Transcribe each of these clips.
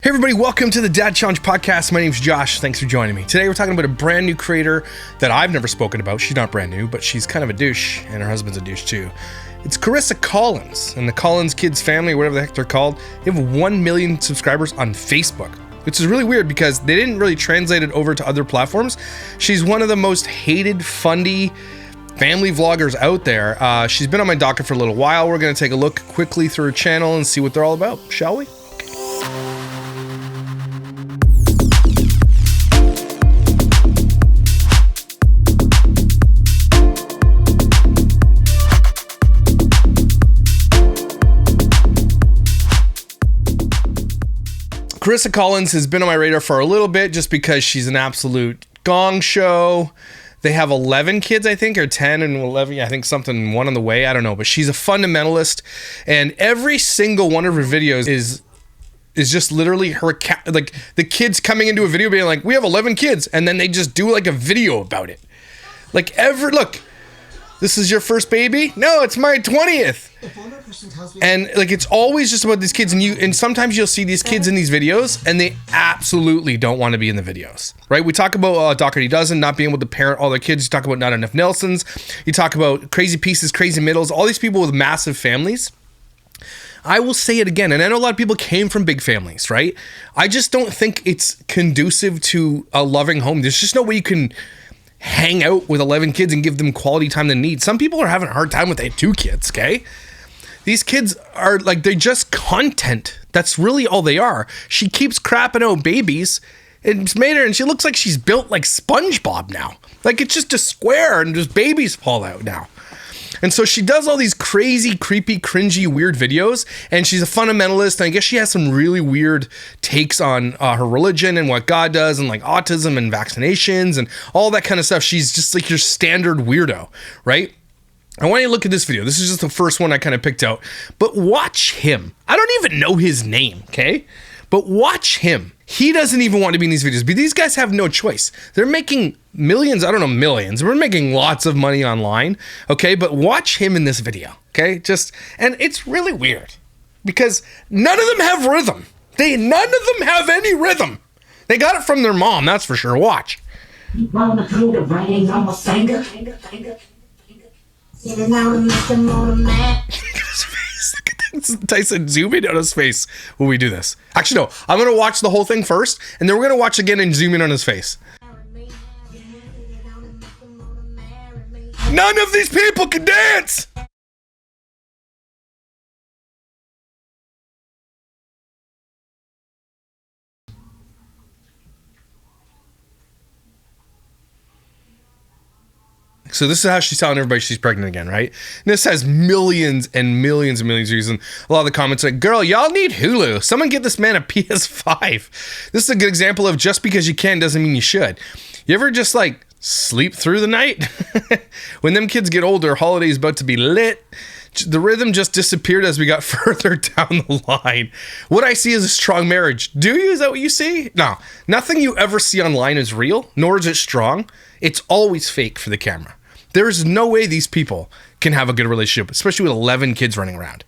Hey everybody, welcome to the Dad Challenge podcast. My name's Josh. Thanks for joining me. Today we're talking about a brand new creator that I've never spoken about. She's not brand new, but she's kind of a douche, and her husband's a douche too. It's Karissa Collins and the Collins Kids family, or whatever the heck they're called. They have 1 million subscribers on Facebook, which is really weird because they didn't really translate it over to other platforms. She's one of the most hated, funny family vloggers out there. She's been on my docket for a little while. We're going to take a look quickly through her channel and see what they're all about, shall we? Karissa Collins has been on my radar for a little bit just because she's an absolute gong show. They have 11 kids, I think, or 10 and 11. I think something, one on the way. I don't know. But she's a fundamentalist. And every single one of her videos is just literally her, like the kids coming into a video being like, we have 11 kids. And then they just do like a video about it. Like look, this is your first baby? No, it's my 20th. And like it's always just about these kids, and sometimes you'll see these kids in these videos and they absolutely don't want to be in the videos, right? We talk about Dr. Dozen not being able to parent all their kids. You talk about not enough Nelsons. You talk about crazy pieces, crazy middles, all these people with massive families. I will say it again, and I know a lot of people came from big families, right? I just don't think it's conducive to a loving home. There's just no way you can hang out with 11 kids and give them quality time they need. Some people are having a hard time with 2 kids, okay? These kids are like, they're just content. That's really all they are. She keeps crapping out babies. It's made her, and she looks like she's built like SpongeBob now. Like it's just a square and just babies fall out now. And so she does all these crazy, creepy, cringy, weird videos, and she's a fundamentalist, and I guess she has some really weird takes on her religion and what God does, and like autism and vaccinations and all that kind of stuff. She's just like your standard weirdo, right? I want you to look at this video. This is just the first one I kind of picked out, but watch him. I don't even know his name, okay? But watch him. He doesn't even want to be in these videos, but these guys have no choice. They're making millions, I don't know, millions. We're making lots of money online, okay? But watch him in this video, okay? And it's really weird because none of them have rhythm. None of them have any rhythm. They got it from their mom, that's for sure. Watch. Tyson, zoom in on his face when we do this. Actually, no. I'm going to watch the whole thing first, and then we're going to watch again and zoom in on his face. None of these people can dance! So this is how she's telling everybody she's pregnant again, right? And this has millions and millions and millions of views. And a lot of the comments are like, girl, y'all need Hulu. Someone get this man a PS5. This is a good example of just because you can doesn't mean you should. You ever just like sleep through the night? When them kids get older, holiday's about to be lit. The rhythm just disappeared as we got further down the line. What I see is a strong marriage. Do you? Is that what you see? No. Nothing you ever see online is real, nor is it strong. It's always fake for the camera. There's no way these people can have a good relationship, especially with 11 kids running around.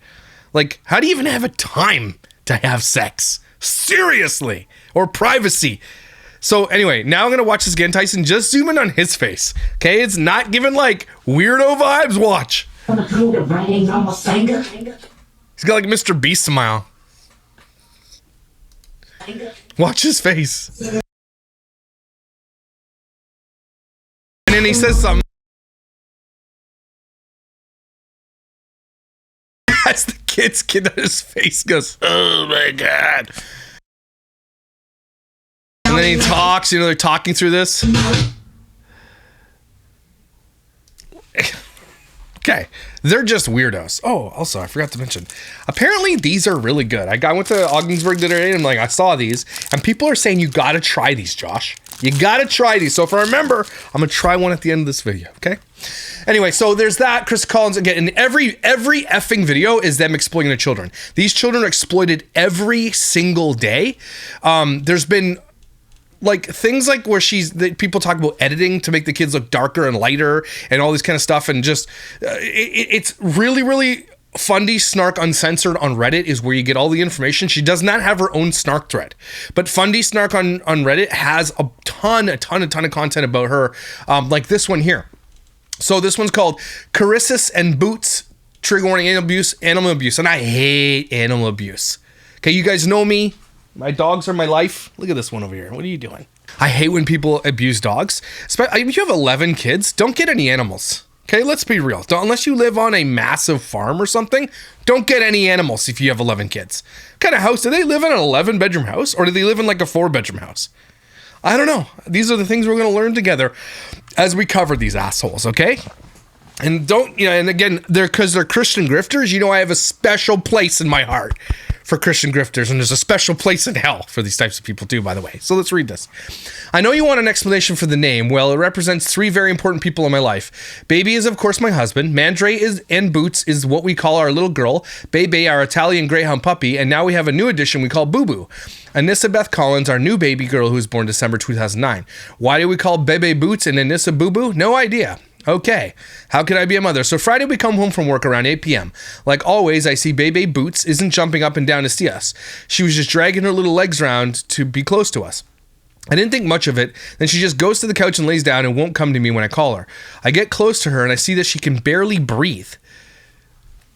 Like, how do you even have a time to have sex? Seriously. Or privacy. So anyway, now I'm going to watch this again. Tyson, just zoom in on his face. Okay? It's not giving like weirdo vibes. Watch. He's got like Mr. Beast smile. Watch his face. And then he says something. As the kid's kid on his face goes, oh my God. And then he talks, they're talking through this. Okay, they're just weirdos. Oh, also, I forgot to mention, apparently these are really good. I went to Ogdensburg the other day and I saw these, and people are saying you gotta try these, Josh. You gotta try these. So if I remember, I'm gonna try one at the end of this video, okay? Anyway, so there's that. Karissa Collins, again, in every effing video is them exploiting the children. These children are exploited every single day. There's been like things like where people talk about editing to make the kids look darker and lighter and all this kind of stuff, and just it's really Fundy Snark Uncensored on Reddit is where you get all the information. She does not have her own snark thread, but Fundy Snark on Reddit has a ton of content about her, like this one here. So this one's called Karissa and Boots, Trigger Warning, Animal Abuse, and I hate animal abuse. Okay, you guys know me. My dogs are my life. Look at this one over here. What are you doing? I hate when people abuse dogs. If you have 11 kids, don't get any animals. Okay, let's be real. Unless you live on a massive farm or something, don't get any animals if you have 11 kids. What kind of house? Do they live in an 11-bedroom house, or do they live in like a 4-bedroom house? I don't know. These are the things we're going to learn together as we cover these assholes, okay? And and again, because they're Christian grifters, I have a special place in my heart for Christian grifters, and there's a special place in hell for these types of people too, by the way. So let's read this. I know you want an explanation for the name. Well, it represents 3 very important people in my life. Baby is, of course, my husband. Mandre and Boots is what we call our little girl. Bebe, our Italian Greyhound puppy. And now we have a new addition we call Boo Boo. Anissa Beth Collins, our new baby girl who was born December 2009. Why do we call Bebe Boots and Anissa Boo Boo? No idea. Okay, how could I be a mother? So Friday we come home from work around 8 p.m. Like always, I see Bebe Boots isn't jumping up and down to see us. She was just dragging her little legs around to be close to us. I didn't think much of it. Then she just goes to the couch and lays down and won't come to me when I call her. I get close to her and I see that she can barely breathe.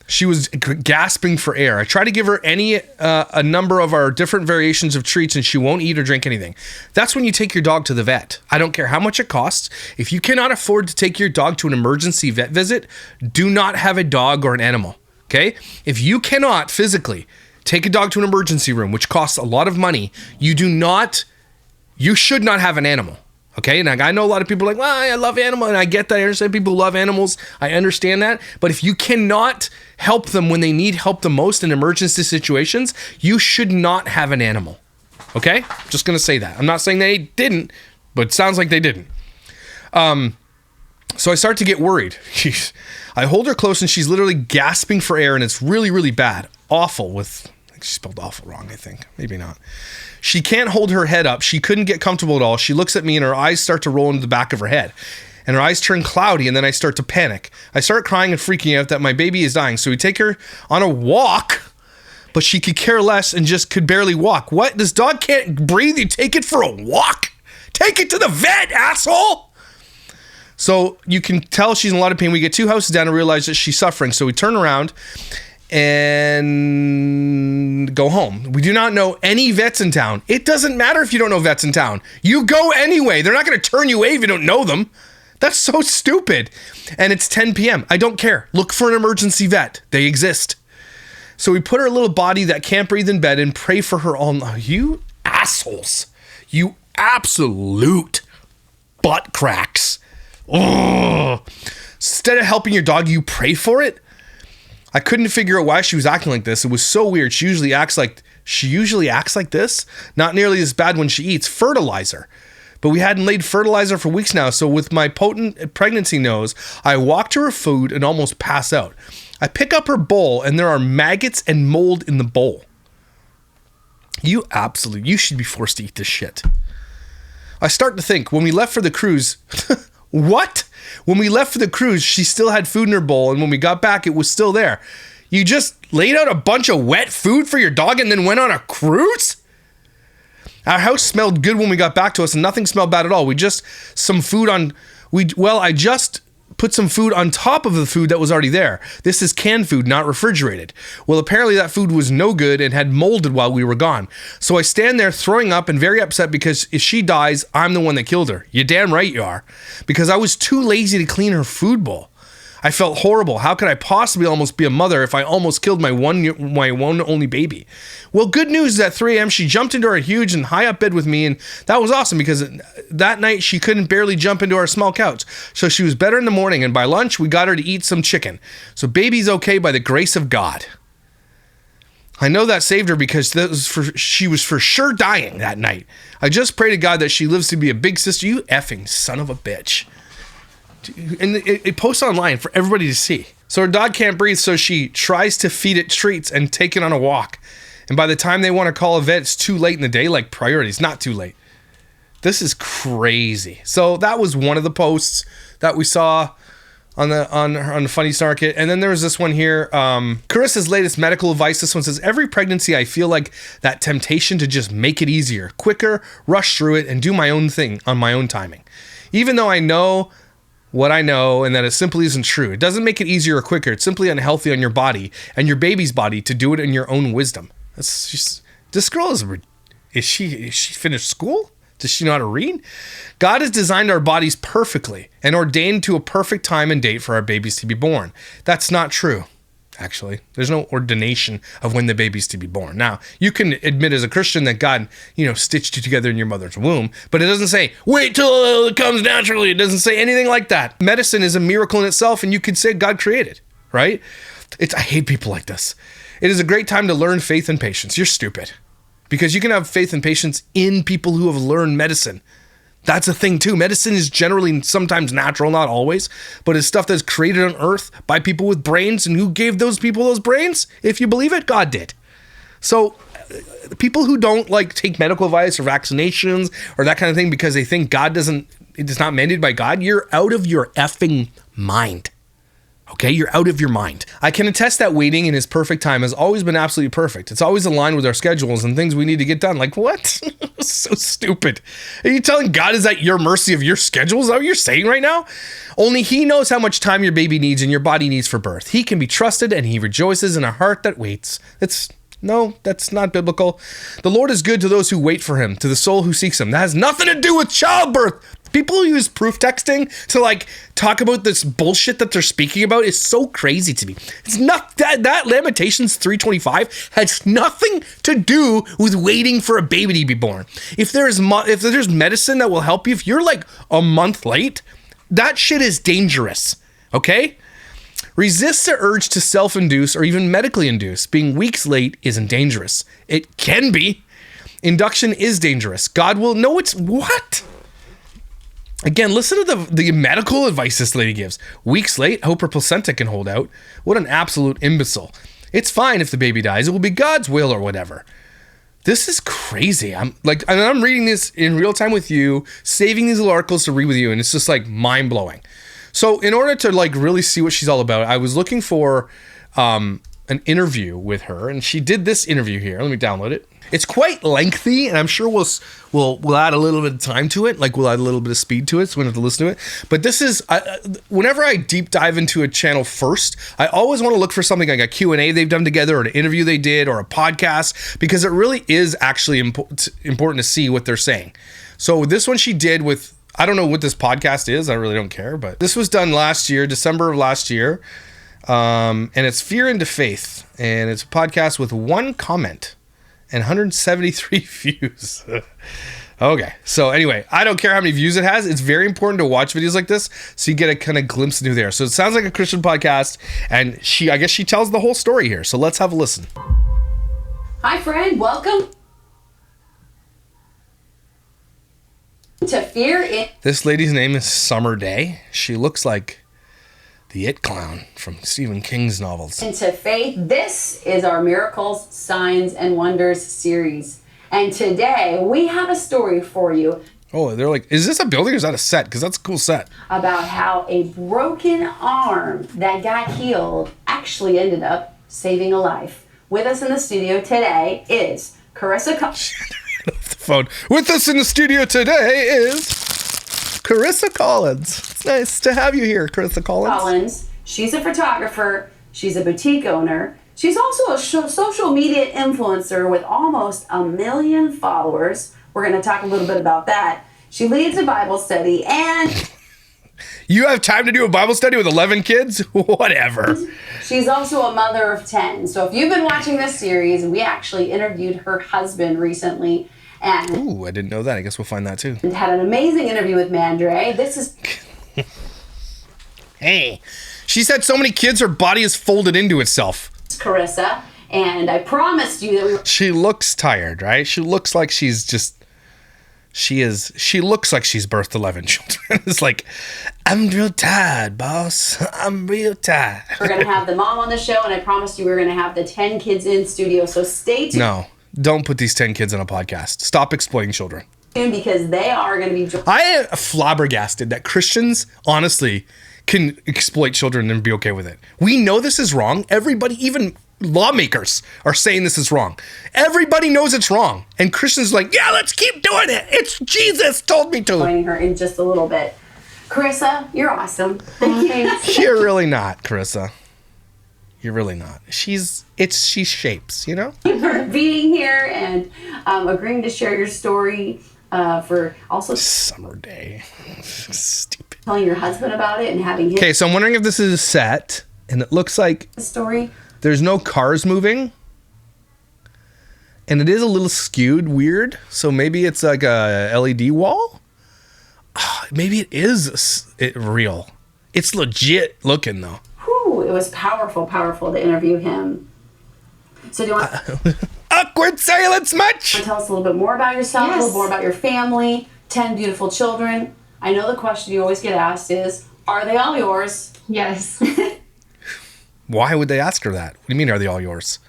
She was gasping for air. I try to give her a number of our different variations of treats and she won't eat or drink anything. That's when you take your dog to the vet. I don't care how much it costs. If you cannot afford to take your dog to an emergency vet visit, do not have a dog or an animal, okay? If you cannot physically take a dog to an emergency room, which costs a lot of money, you should not have an animal. Okay, and I know a lot of people are like, well, I love animals, and I get that. I understand people who love animals. I understand that. But if you cannot help them when they need help the most in emergency situations, you should not have an animal. Okay? Just going to say that. I'm not saying they didn't, but it sounds like they didn't. So I start to get worried. I hold her close, and she's literally gasping for air, and it's really, really bad. Awful with... She spelled awful wrong, I think. Maybe not. She can't hold her head up. She couldn't get comfortable at all. She looks at me and her eyes start to roll into the back of her head. And her eyes turn cloudy and then I start to panic. I start crying and freaking out that my baby is dying. So we take her on a walk, but she could care less and just could barely walk. What? This dog can't breathe? You take it for a walk? Take it to the vet, asshole! So you can tell she's in a lot of pain. We get 2 houses down and realize that she's suffering. So we turn around and go home. We do not know any vets in town. It doesn't matter if you don't know vets in town. You go anyway. They're not going to turn you away if you don't know them. That's so stupid. And it's 10 p.m. I don't care. Look for an emergency vet. They exist. So we put her little body that can't breathe in bed and pray for her all night. You assholes. You absolute butt cracks. Ugh. Instead of helping your dog, you pray for it? I couldn't figure out why she was acting like this. It was so weird. She usually acts like this. Not nearly as bad when she eats fertilizer. But we hadn't laid fertilizer for weeks now, so with my potent pregnancy nose, I walk to her food and almost pass out. I pick up her bowl and there are maggots and mold in the bowl. You should be forced to eat this shit. I start to think, when we left for the cruise, what? When we left for the cruise, she still had food in her bowl, and when we got back, it was still there. You just laid out a bunch of wet food for your dog and then went on a cruise? Our house smelled good when we got back to us, and nothing smelled bad at all. I just put some food on top of the food that was already there. This is canned food, not refrigerated. Well, apparently that food was no good and had molded while we were gone. So I stand there throwing up and very upset because if she dies, I'm the one that killed her. You're damn right you are. Because I was too lazy to clean her food bowl. I felt horrible. How could I possibly almost be a mother if I almost killed my one only baby? Well, good news is at 3 a.m. she jumped into our huge and high up bed with me, and that was awesome because that night she couldn't barely jump into our small couch. So she was better in the morning, and by lunch we got her to eat some chicken. So baby's okay by the grace of God. I know that saved her because she was for sure dying that night. I just pray to God that she lives to be a big sister. You effing son of a bitch. And it posts online for everybody to see. So her dog can't breathe, so she tries to feed it treats and take it on a walk. And by the time they want to call a vet, it's too late in the day, like priorities, not too late. This is crazy. So that was one of the posts that we saw on the Funny Snarkit. And then there was this one here. Carissa's latest medical advice. This one says, every pregnancy I feel like that temptation to just make it easier, quicker, rush through it, and do my own thing on my own timing. Even though I know what I know and that it simply isn't true. It doesn't make it easier or quicker. It's simply unhealthy on your body and your baby's body to do it in your own wisdom. That's just, this girl is she finished school? Does she know how to read? God has designed our bodies perfectly and ordained to a perfect time and date for our babies to be born. That's not true. Actually, there's no ordination of when the baby's to be born. Now, you can admit as a Christian that God, stitched you together in your mother's womb, but it doesn't say, wait till it comes naturally. It doesn't say anything like that. Medicine is a miracle in itself, and you could say God created, right? I hate people like this. It is a great time to learn faith and patience. You're stupid. Because you can have faith and patience in people who have learned medicine. That's a thing too. Medicine is generally sometimes natural, not always, but it's stuff that's created on earth by people with brains. And who gave those people those brains? If you believe it, God did. So people who don't take medical advice or vaccinations or that kind of thing because they think it is not mandated by God, you're out of your effing mind. Okay, you're out of your mind. I can attest that waiting in his perfect time has always been absolutely perfect. It's always aligned with our schedules and things we need to get done. Like, what? So stupid. Are you telling God is at your mercy of your schedule? Is that what you're saying right now? Only he knows how much time your baby needs and your body needs for birth. He can be trusted and he rejoices in a heart that waits. No, that's not biblical. The Lord is good to those who wait for him, to the soul who seeks him. That has nothing to do with childbirth. People use proof texting to talk about this bullshit that they're speaking about is so crazy to me. It's not that Lamentations 3:25 has nothing to do with waiting for a baby to be born. If there's medicine that will help you, if you're a month late, that shit is dangerous. Okay? Resist the urge to self-induce or even medically induce. Being weeks late isn't dangerous. It can be. Induction is dangerous. God will know it's what? Again, listen to the medical advice this lady gives. Weeks late, hope her placenta can hold out. What an absolute imbecile. It's fine if the baby dies. It will be God's will or whatever. This is crazy. I'm reading this in real time with you, saving these little articles to read with you, and it's just mind-blowing. So in order to really see what she's all about, I was looking for an interview with her, and she did this interview here. Let me download it. It's quite lengthy, and I'm sure we'll add a little bit of time to it. We'll add a little bit of speed to it, so we don't have to listen to it. But this is, whenever I deep dive into a channel first, I always want to look for something like a Q&A they've done together, or an interview they did, or a podcast, because it really is actually important to see what they're saying. So this one she did with, I don't know what this podcast is. I really don't care, but this was done last year, December of last year. And it's Fear into Faith, and it's a podcast with 1 comment and 173 views. Okay, so anyway, I don't care how many views it has. It's very important to watch videos like this so you get a kind of glimpse into there. So it sounds like a Christian podcast, and I guess she tells the whole story here. So let's have a listen. Hi, friend. Welcome to Fear It. This lady's name is Summer Day. She looks like the It Clown from Stephen King's novels. Into Faith. This is our Miracles, Signs, and Wonders series. And today we have a story for you. Oh, they're like, is this a building or is that a set? Because that's a cool set. About how a broken arm that got healed actually ended up saving a life. With us in the studio today is Karissa. The phone. With us in the studio today is Karissa Collins. It's nice to have you here, Karissa Collins. She's a photographer. She's a boutique owner. She's also a social media influencer with almost 1 million followers. We're going to talk a little bit about that. She leads a Bible study and... You have time to do a Bible study with 11 kids? Whatever. She's also a mother of 10. So if you've been watching this series, we actually interviewed her husband recently. And ooh, I didn't know that. I guess we'll find that too. And had an amazing interview with Mandre. This is... Hey. She's had so many kids, her body is folded into itself. Karissa. And I promised you that She looks tired, right? She looks like she's just... She looks like she's birthed 11 children. It's like, I'm real tired, boss. I'm real tired. We're going to have the mom on the show, and I promised you we were going to have the 10 kids in studio, so stay tuned. No, don't put these 10 kids on a podcast. Stop exploiting children. Because they are going to be... I am flabbergasted that Christians, honestly, can exploit children and be okay with it. We know this is wrong. Everybody, even lawmakers, are saying this is wrong. Everybody knows it's wrong. And Christians are like, yeah, let's keep doing it. It's Jesus told me to. Joining her in just a little bit. Carissa, you're awesome. Thank you. You're really not, Karissa. You're really not. She's shapes, you know? For being here and agreeing to share your story, for also Summer day. Stupid. telling your husband about it and having his Okay, so I'm wondering if this is a set, and it looks like story. there's no cars moving. And it is a little skewed weird. So maybe it's like a LED wall? Maybe it is real. It's legit looking, though. Whew, it was powerful to interview him. So do you want to Awkward silence much? tell us a little bit more about yourself, a Yes. little more about your family, 10 beautiful children? I know the question you always get asked is, are they all yours? Yes. Why would they ask her that? What do you mean, are they all yours?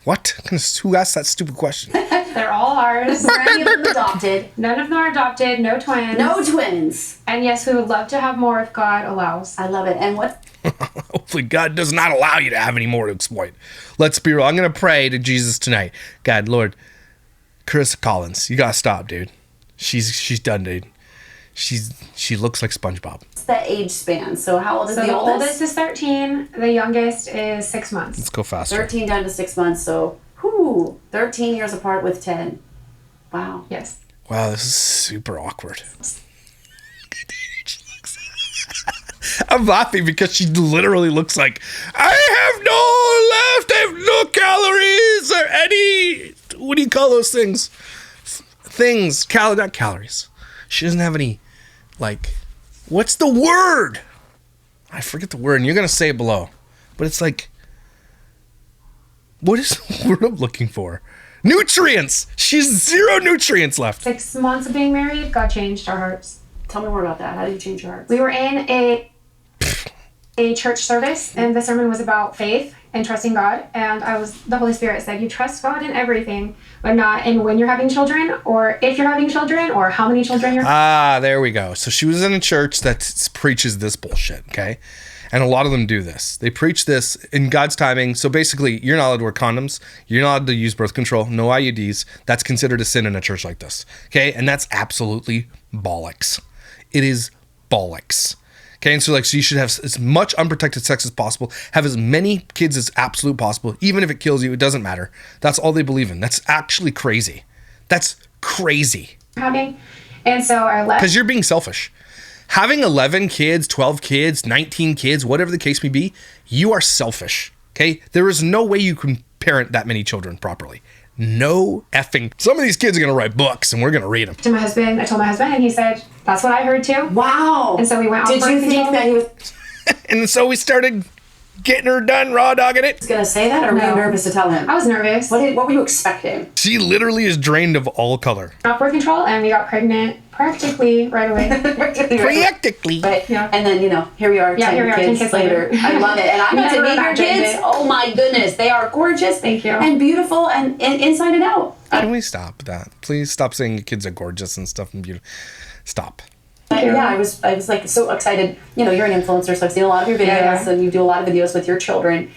What? Who asked that stupid question? They're all ours. Were any of them adopted? None of them are adopted, no twins. No twins. And yes, we would love to have more if God allows. I love it. And what? Hopefully God does not allow you to have any more to exploit. Let's be real. I'm going to pray to Jesus tonight. God, Lord, Karissa Collins, you got to stop, dude. She's done, dude. She looks like SpongeBob. What's the age span? So how old is So the oldest? is 13, the youngest is 6 months. Let's go faster. 13 down to 6 months. So, 13 years apart with 10. Wow. Yes. Wow, this is super awkward. I'm laughing because she literally looks like, I have no left, I have no calories or any, what do you call those things? Not calories. She doesn't have any, like, what's the word? I forget the word, and you're going to say it below. But it's like, what is the word I'm looking for? Nutrients! She's 0 nutrients left. 6 months of being married, God changed our hearts. Tell me more about that. How did you change your heart? We were in a church service, and the sermon was about faith and trusting God. And the Holy Spirit said, you trust God in everything, but not in when you're having children, or if you're having children, or how many children you're having. There we go. So she was in a church that preaches this bullshit, okay? And a lot of them do this. They preach this in God's timing. So basically, you're not allowed to wear condoms. You're not allowed to use birth control. No IUDs. That's considered a sin in a church like this, okay? And that's absolutely bollocks. It is bollocks. Okay, and so you should have as much unprotected sex as possible, have as many kids as absolute possible, even if it kills you, it doesn't matter. That's all they believe in. That's actually crazy. That's crazy. having. And so our left. Because you're being selfish. Having 11 kids, 12 kids, 19 kids, whatever the case may be, you are selfish. Okay? There is no way you can parent that many children properly. No effing. Some of these kids are going to write books and we're going to read them. To my husband, I told my husband, and he said, that's what I heard too. Wow. And so we went on Did birth you think control. that he was And so we started getting her done, raw dogging it. going to say that, or were you No. nervous to tell him? I was nervous. What were you expecting? She literally is drained of all color. Off birth control, and we got pregnant practically right away. Practically. But, Yeah. and then, here we are, Yeah, 10 here we are, 10 kids kids later. later. I love it. And I got to Never meet your imagined kids. it. Oh my goodness. They are gorgeous. Thank you. And beautiful and inside and out. Can we stop that? Please stop saying your kids are gorgeous and stuff and beautiful. Stop. Yeah, I was like so excited. You're an influencer, so I've seen a lot of your videos, Yeah. and you do a lot of videos with your children.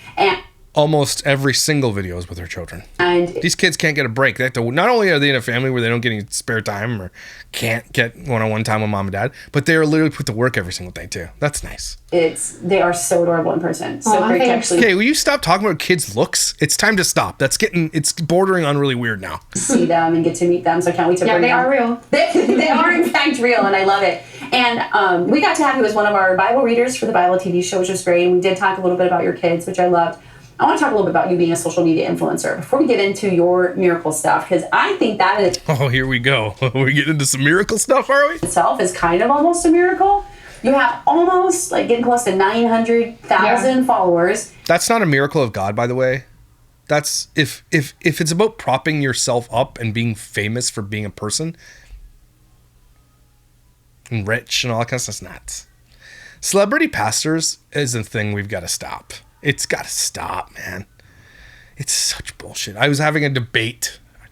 Almost every single video is with her children. And These kids can't get a break. They have to, not only are they in a family where they don't get any spare time or can't get one-on-one time with mom and dad, but they are literally put to work every single day too. That's nice. they are so adorable in person. So Aw, great to thanks. actually Okay, will you stop talking about kids' looks? It's time to stop. It's bordering on really weird now. see them and get to meet them. So I can't wait to Yeah, bring they them. are real. They are in fact real, and I love it. And we got to have you as one of our Bible readers for the Bible TV show, which was great. And we did talk a little bit about your kids, which I loved. I want to talk a little bit about you being a social media influencer before we get into your miracle stuff, because I think that in Oh, here we go. We're getting into some miracle stuff, are we? itself is kind of almost a miracle. You have almost getting close to 900,000 followers. That's not a miracle of God, by the way. That's if it's about propping yourself up and being famous for being a person and rich and all that kind of stuff, it's nuts. Celebrity pastors is a thing we've got to stop. It's got to stop, man. It's such bullshit. I was having a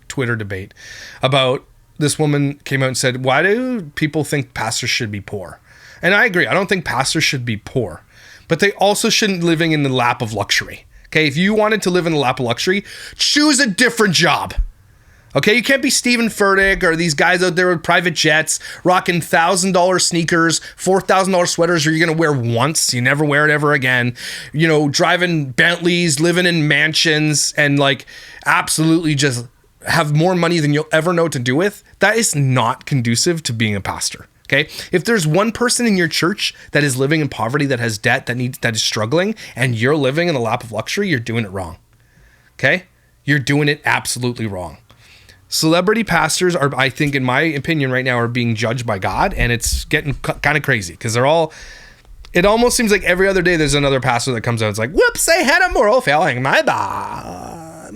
Twitter debate, about this woman came out and said, why do people think pastors should be poor? And I agree. I don't think pastors should be poor, but they also shouldn't living in the lap of luxury. Okay, if you wanted to live in the lap of luxury, choose a different job. Okay, you can't be Stephen Furtick or these guys out there with private jets, rocking $1,000 sneakers, $4,000 sweaters you're going to wear once. You never wear it ever again. You know, driving Bentleys, living in mansions, and like absolutely just have more money than you'll ever know what to do with. That is not conducive to being a pastor. Okay, if there's one person in your church that is living in poverty, that has debt, that is struggling, and you're living in the lap of luxury, you're doing it wrong. Okay, you're doing it absolutely wrong. Celebrity pastors are, I think, in my opinion right now, are being judged by God, and it's getting kind of crazy because they're all, it almost seems like every other day there's another pastor that comes out and it's like, whoops, I had a moral failing, my bad.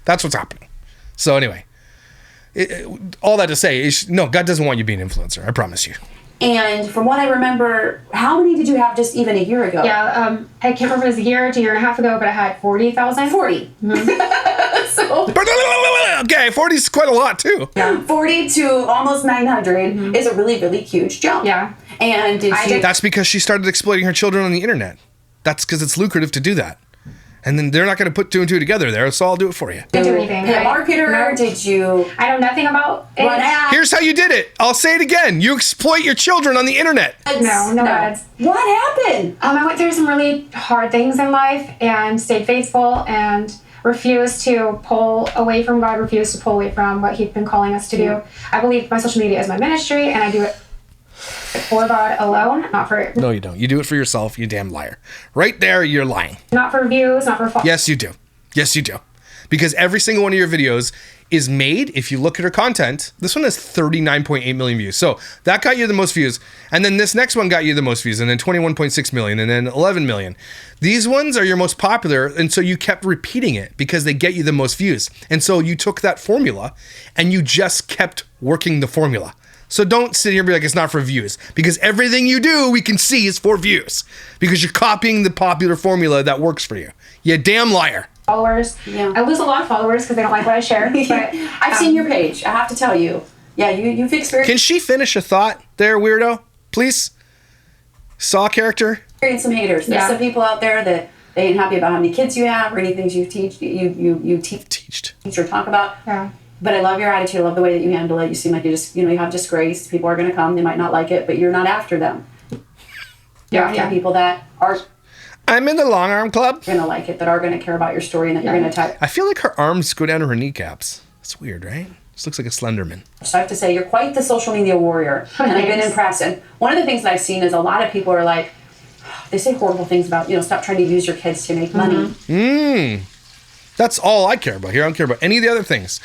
That's what's happening. So anyway, all that to say is, no, God doesn't want you being an influencer, I promise you. And from what I remember, how many did you have just even a year ago? Yeah, I can't remember if it was a year to a year and a half ago, but I had 40,000. 40. Mm-hmm. So, okay, 40 is quite a lot too. Yeah. 40 to almost 900 is a really, really huge jump. Yeah. And that's because she started exploiting her children on the internet. That's because it's lucrative to do that. And then they're not going to put two and two together there, so I'll do it for you. Didn't do anything. Pay a marketer? Did you? I know nothing about it. Run ads? Here's how you did it. I'll say it again. You exploit your children on the internet. No ads. What happened? I went through some really hard things in life and stayed faithful and refused to pull away from God, refused to pull away from what He'd been calling us to do. I believe my social media is my ministry, and I do it for God alone, not for... No, you don't. You do it for yourself, you damn liar. Right there, you're lying. Not for views, not for... Yes, you do. Yes, you do. Because every single one of your videos is made, if you look at her content, this one has 39.8 million views. So that got you the most views. And then this next one got you the most views. And then 21.6 million. And then 11 million. These ones are your most popular. And so you kept repeating it because they get you the most views. And so you took that formula and you just kept working the formula. So don't sit here and be like, it's not for views. Because everything you do, we can see is for views. Because you're copying the popular formula that works for you. You damn liar. Followers. Yeah. I lose a lot of followers because they don't like what I share. But I've seen your page. I have to tell you. Yeah, you've experienced... Can she finish a thought there, weirdo? Please? Saw character? Some haters. There's some people out there that they ain't happy about how many kids you have or any things you teach or talk about. Yeah. But I love your attitude. I love the way that you handle it. You seem like you just, you have disgrace. People are going to come. They might not like it, but you're not after them. You're after people that are... I'm in the long arm club. Going to like it, that are going to care about your story, and that you're going to type. I feel like her arms go down to her kneecaps. That's weird, right? This looks like a Slenderman. So I have to say, you're quite the social media warrior, and I've been impressed. And one of the things that I've seen is a lot of people are like, they say horrible things about, stop trying to use your kids to make money. That's all I care about here. I don't care about any of the other things.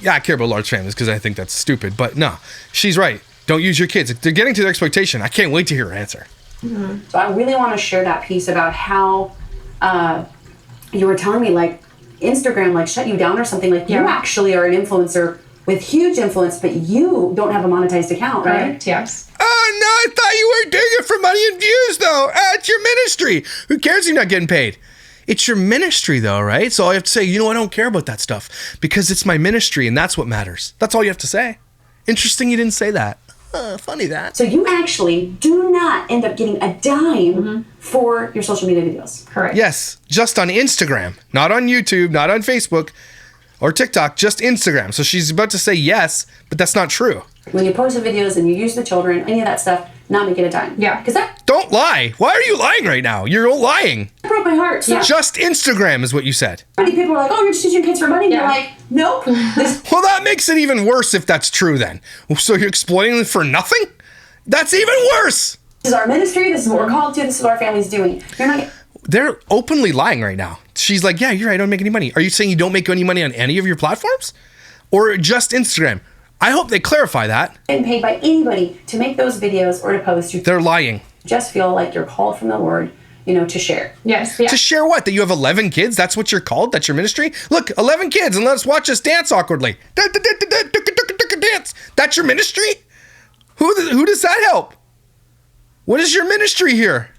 Yeah, I care about large families because I think that's stupid. But no, she's right. Don't use your kids. They're getting to their exploitation. I can't wait to hear her answer. So I really want to share that piece about how you were telling me, like, Instagram, like, shut you down or something. Like, you actually are an influencer with huge influence, but you don't have a monetized account, right? Correct, yes. Oh, no, I thought you were doing it for money and views, though. It's your ministry. Who cares if you're not getting paid? It's your ministry, though, right? So I have to say, I don't care about that stuff because it's my ministry, and that's what matters. That's all you have to say. Interesting you didn't say that. Funny that. So you actually do not end up getting a dime for your social media videos. Correct. Yes, just on Instagram, not on YouTube, not on Facebook or TikTok, just Instagram. So she's about to say yes, but that's not true. When you post the videos and you use the children, any of that stuff, not making a dime. Yeah. Because that Don't lie. Why are you lying right now? You're lying. broke my heart. So Just Instagram is what you said. many people are like, oh, you're just teaching kids for money. And you're like, nope. Well, that makes it even worse if that's true then. So you're exploiting them for nothing? That's even worse. This is our ministry. This is what we're called to. This is what our family's doing. You're not... They're openly lying right now. She's like, yeah, you're right. I don't make any money. Are you saying you don't make any money on any of your platforms? Or just Instagram? I hope they clarify that. Getting paid by anybody to make those videos or to post. They're lying. Just feel like you're called from the Lord, to share. Yes. Yeah. To share what? That you have 11 kids? That's what you're called? That's your ministry? Look, 11 kids, and let's watch us dance awkwardly. Dance. That's your ministry? Who does that help? What is your ministry here?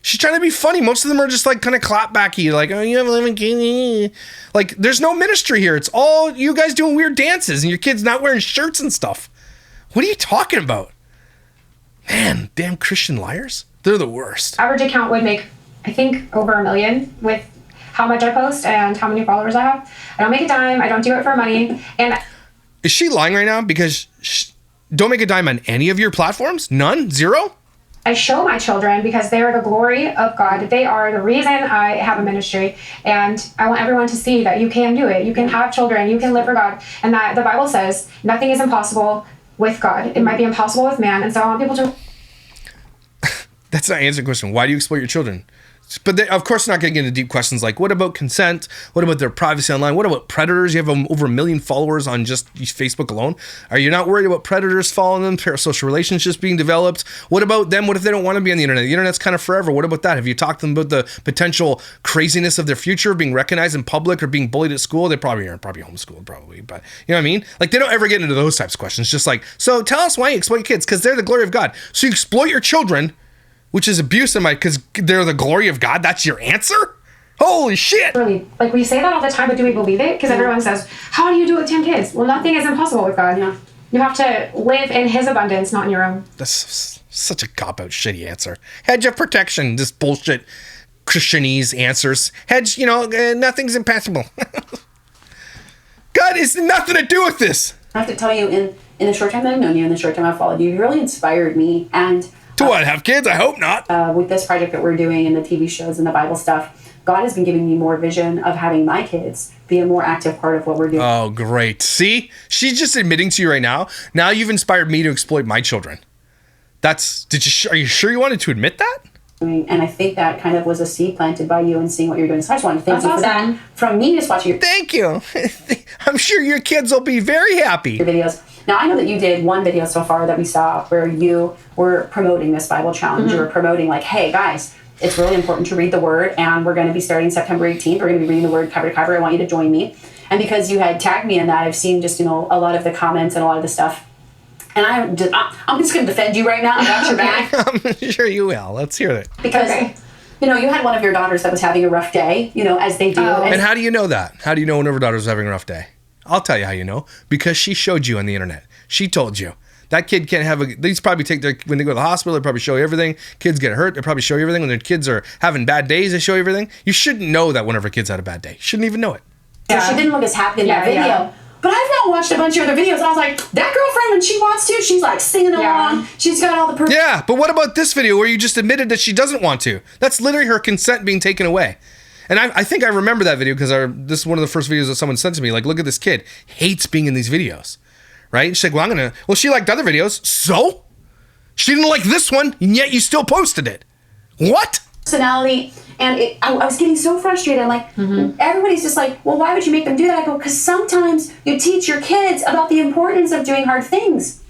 She's trying to be funny. Most of them are just like kind of clapbacky, like, oh, you have 11 kids. Like, there's no ministry here. It's all you guys doing weird dances and your kids not wearing shirts and stuff. What are you talking about? Man, damn Christian liars. They're the worst. Average account would make, I think, over $1 million with how much I post and how many followers I have. I don't make a dime. I don't do it for money. And is she lying right now? Because don't make a dime on any of your platforms? None? Zero? I show my children because they are the glory of God. They are the reason I have a ministry. And I want everyone to see that you can do it. You can have children. You can live for God. And that the Bible says nothing is impossible with God. It might be impossible with man. And so I want people to... That's not answering the question. Why do you exploit your children? But they, of course, not getting into deep questions like, what about consent? What about their privacy online? What about predators? You have over 1 million followers on just Facebook alone. Are you not worried about predators following them, parasocial relationships being developed? What about them? What if they don't want to be on the internet? The internet's kind of forever. What about that? Have you talked to them about the potential craziness of their future, being recognized in public or being bullied at school? They probably aren't, probably homeschooled, probably. But you know what I mean? Like, they don't ever get into those types of questions. Just like, so tell us why you exploit kids, because they're the glory of God. So you exploit your children, which is abuse in my, because they're the glory of God. That's your answer? Holy shit. Really, like, we say that all the time, but do we believe it? Because everyone says, how do you do it with 10 kids? Well, nothing is impossible with God. Yeah. You have to live in his abundance, not in your own. That's such a cop-out shitty answer. Hedge of protection, this bullshit Christianese answers. Hedge, nothing's impossible. God has nothing to do with this. I have to tell you, in the short time that I've known you, in the short time I've followed you, you really inspired me. And to what, have kids? I hope not. With this project that we're doing and the TV shows and the Bible stuff, God has been giving me more vision of having my kids be a more active part of what we're doing. Oh, great. See? She's just admitting to you right now. Now you've inspired me to exploit my children. Are you sure you wanted to admit that? And I think that kind of was a seed planted by you and seeing what you're doing. So I just wanted to thank you for that. From me just watching your... Thank you. I'm sure your kids will be very happy. Your videos. Now, I know that you did one video so far that we saw where you were promoting this Bible challenge. Mm-hmm. You were promoting like, hey, guys, it's really important to read the word, and we're going to be starting September 18th. We're going to be reading the word cover to cover. I want you to join me. And because you had tagged me in that, I've seen just, a lot of the comments and a lot of the stuff. And I'm just going to defend you right now. I got your back. I'm sure you will. Let's hear it. Because... Okay. You had one of your daughters that was having a rough day, as they do. And how do you know that? How do you know when her daughter was having a rough day? I'll tell you how you know. Because she showed you on the internet. She told you. That kid can't have these probably take when they go to the hospital, they probably show you everything. Kids get hurt, they probably show you everything. When their kids are having bad days, they show you everything. You shouldn't know that one of her kids had a bad day. You shouldn't even know it. So she didn't look as happy in that video. Yeah. But I've now watched a bunch of other videos. I was like, that girlfriend, when she wants to, she's like singing along. She's got all the proof. Yeah, but what about this video where you just admitted that she doesn't want to? That's literally her consent being taken away. And I think I remember that video because this is one of the first videos that someone sent to me. Like, look at this kid. Hates being in these videos. Right? She's like, she liked other videos. So? She didn't like this one, and yet you still posted it. What? Personality. And I was getting so frustrated. I'm like, everybody's just like, well, why would you make them do that? I go, because sometimes you teach your kids about the importance of doing hard things.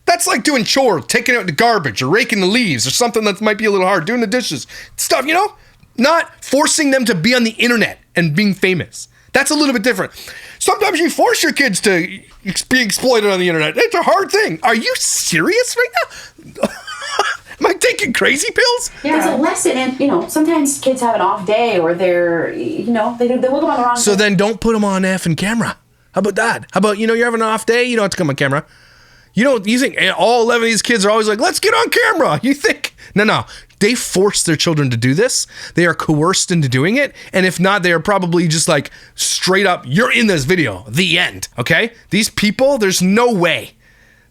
That's like doing chores, taking out the garbage, or raking the leaves, or something that might be a little hard, doing the dishes. Stuff, Not forcing them to be on the internet and being famous. That's a little bit different. Sometimes you force your kids to be exploited on the internet. It's a hard thing. Are you serious right now? Am I taking crazy pills? Yeah. There's a lesson, and sometimes kids have an off day, or they're, they look on the wrong. So then don't put them on effing camera. How about that? How about you're having an off day? You don't have to come on camera. You think all 11 of these kids are always like, let's get on camera? You think? No. They force their children to do this. They are coerced into doing it. And if not, they are probably just like straight up, you're in this video. The end. Okay? These people, there's no way.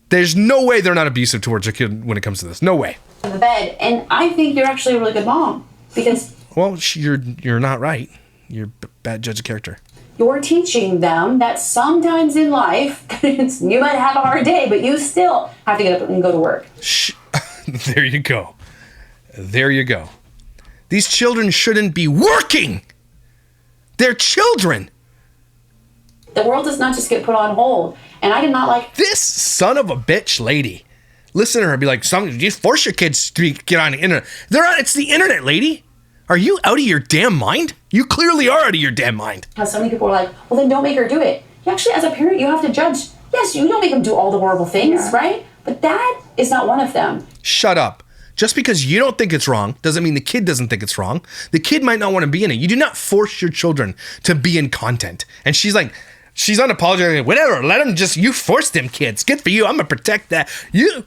There's no way they're not abusive towards their kid when it comes to this. No way. In the bed. And I think you're actually a really good mom. Because... Well, you're not right. You're a bad judge of character. You're teaching them that sometimes in life, you might have a hard day, but you still have to get up and go to work. There you go. There you go. These children shouldn't be working. They're children. The world does not just get put on hold. And I did not like... This son of a bitch lady. Listen to her be like, you force your kids to get on the internet. It's the internet, lady. Are you out of your damn mind? You clearly are out of your damn mind. How so many people are like, well, then don't make her do it. You actually, as a parent, you have to judge. Yes, you don't make them do all the horrible things, right? But that is not one of them. Shut up. Just because you don't think it's wrong doesn't mean the kid doesn't think it's wrong. The kid might not want to be in it. You do not force your children to be in content. And she's like, She's unapologetic. Whatever. Let them you force them kids. Good for you. I'm going to protect that. You.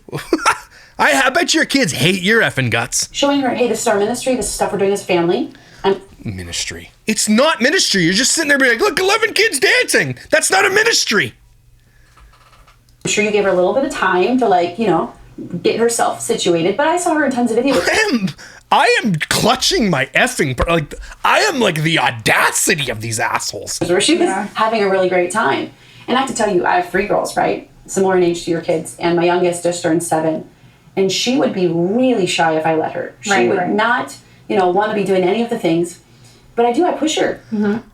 I bet your kids hate your effing guts. Showing her, hey, this is our ministry. This is stuff we're doing as a family. Ministry. It's not ministry. You're just sitting there being like, look, 11 kids dancing. That's not a ministry. I'm sure you gave her a little bit of time to, like, you know, get herself situated. But I saw her in tons of videos. I am clutching my effing, like, I am like the audacity of these assholes. Where she was having a really great time. And I have to tell you, I have 3 girls, right? Similar in age to your kids. And my youngest just turned 7. And she would be really shy if I let her. She would not, you know, want to be doing any of the things. But I push her. Mm-hmm.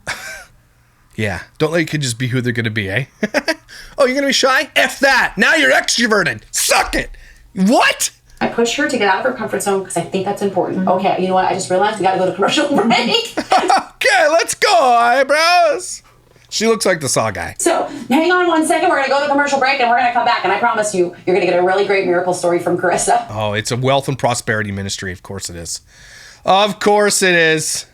Yeah. Don't let your kids just be who they're going to be, eh? Oh, you're going to be shy? F that. Now you're extroverted. Suck it. What? I push her to get out of her comfort zone because I think that's important. Mm-hmm. Okay, you know what? I just realized we got to go to commercial break. Okay, let's go, eyebrows. She looks like the Saw guy. So, hang on 1 second. We're going to go to commercial break and we're going to come back. And I promise you, you're going to get a really great miracle story from Karissa. Oh, it's a wealth and prosperity ministry. Of course it is. Of course it is.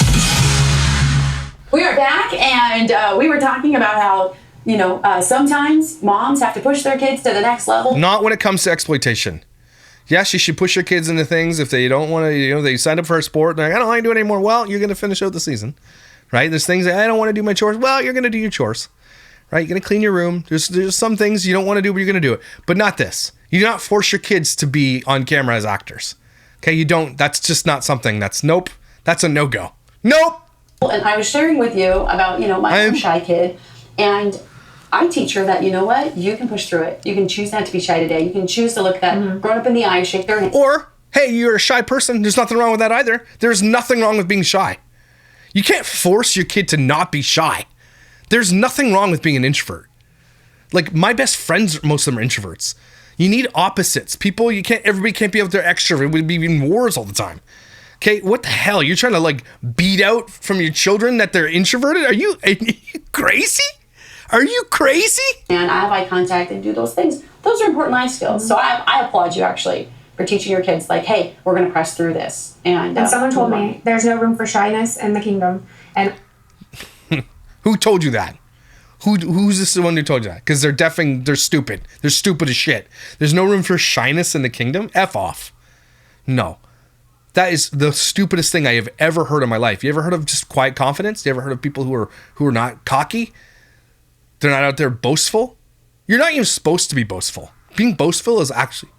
We are back, and we were talking about how, you know, sometimes moms have to push their kids to the next level. Not when it comes to exploitation. Yes, you should push your kids into things if they don't want to, you know, they signed up for a sport and they're like, I don't want to do it anymore. Well, you're going to finish out the season, right? There's things that I don't want to do my chores. Well, you're going to do your chores, right? You're going to clean your room. There's some things you don't want to do, but you're going to do it. But not this. You do not force your kids to be on camera as actors. Okay, you don't. That's just not something. That's nope. That's a no-go. Nope. And I was sharing with you about, you know, my own shy kid, and I teach her that, you know what, you can push through it. You can choose not to be shy today. You can choose to look that grown up in the eye, shake their hand. Or, hey, you're a shy person. There's nothing wrong with that either. There's nothing wrong with being shy. You can't force your kid to not be shy. There's nothing wrong with being an introvert. Like, my best friends, most of them are introverts. You need opposites. Everybody can't be out there extrovert. It would be in wars all the time. Okay, what the hell? You're trying to, like, beat out from your children that they're introverted? Are you crazy? Are you crazy? And I have eye contact and do those things. Those are important life skills. So I applaud you, actually, for teaching your kids, like, hey, we're going to press through this. And someone told me there's no room for shyness in the kingdom. And who told you that? Who's this the one who told you that? Because they're stupid. They're stupid as shit. There's no room for shyness in the kingdom? F off. No. That is the stupidest thing I have ever heard in my life. You ever heard of just quiet confidence? You ever heard of people who are not cocky? They're not out there boastful? You're not even supposed to be boastful. Being boastful is actually...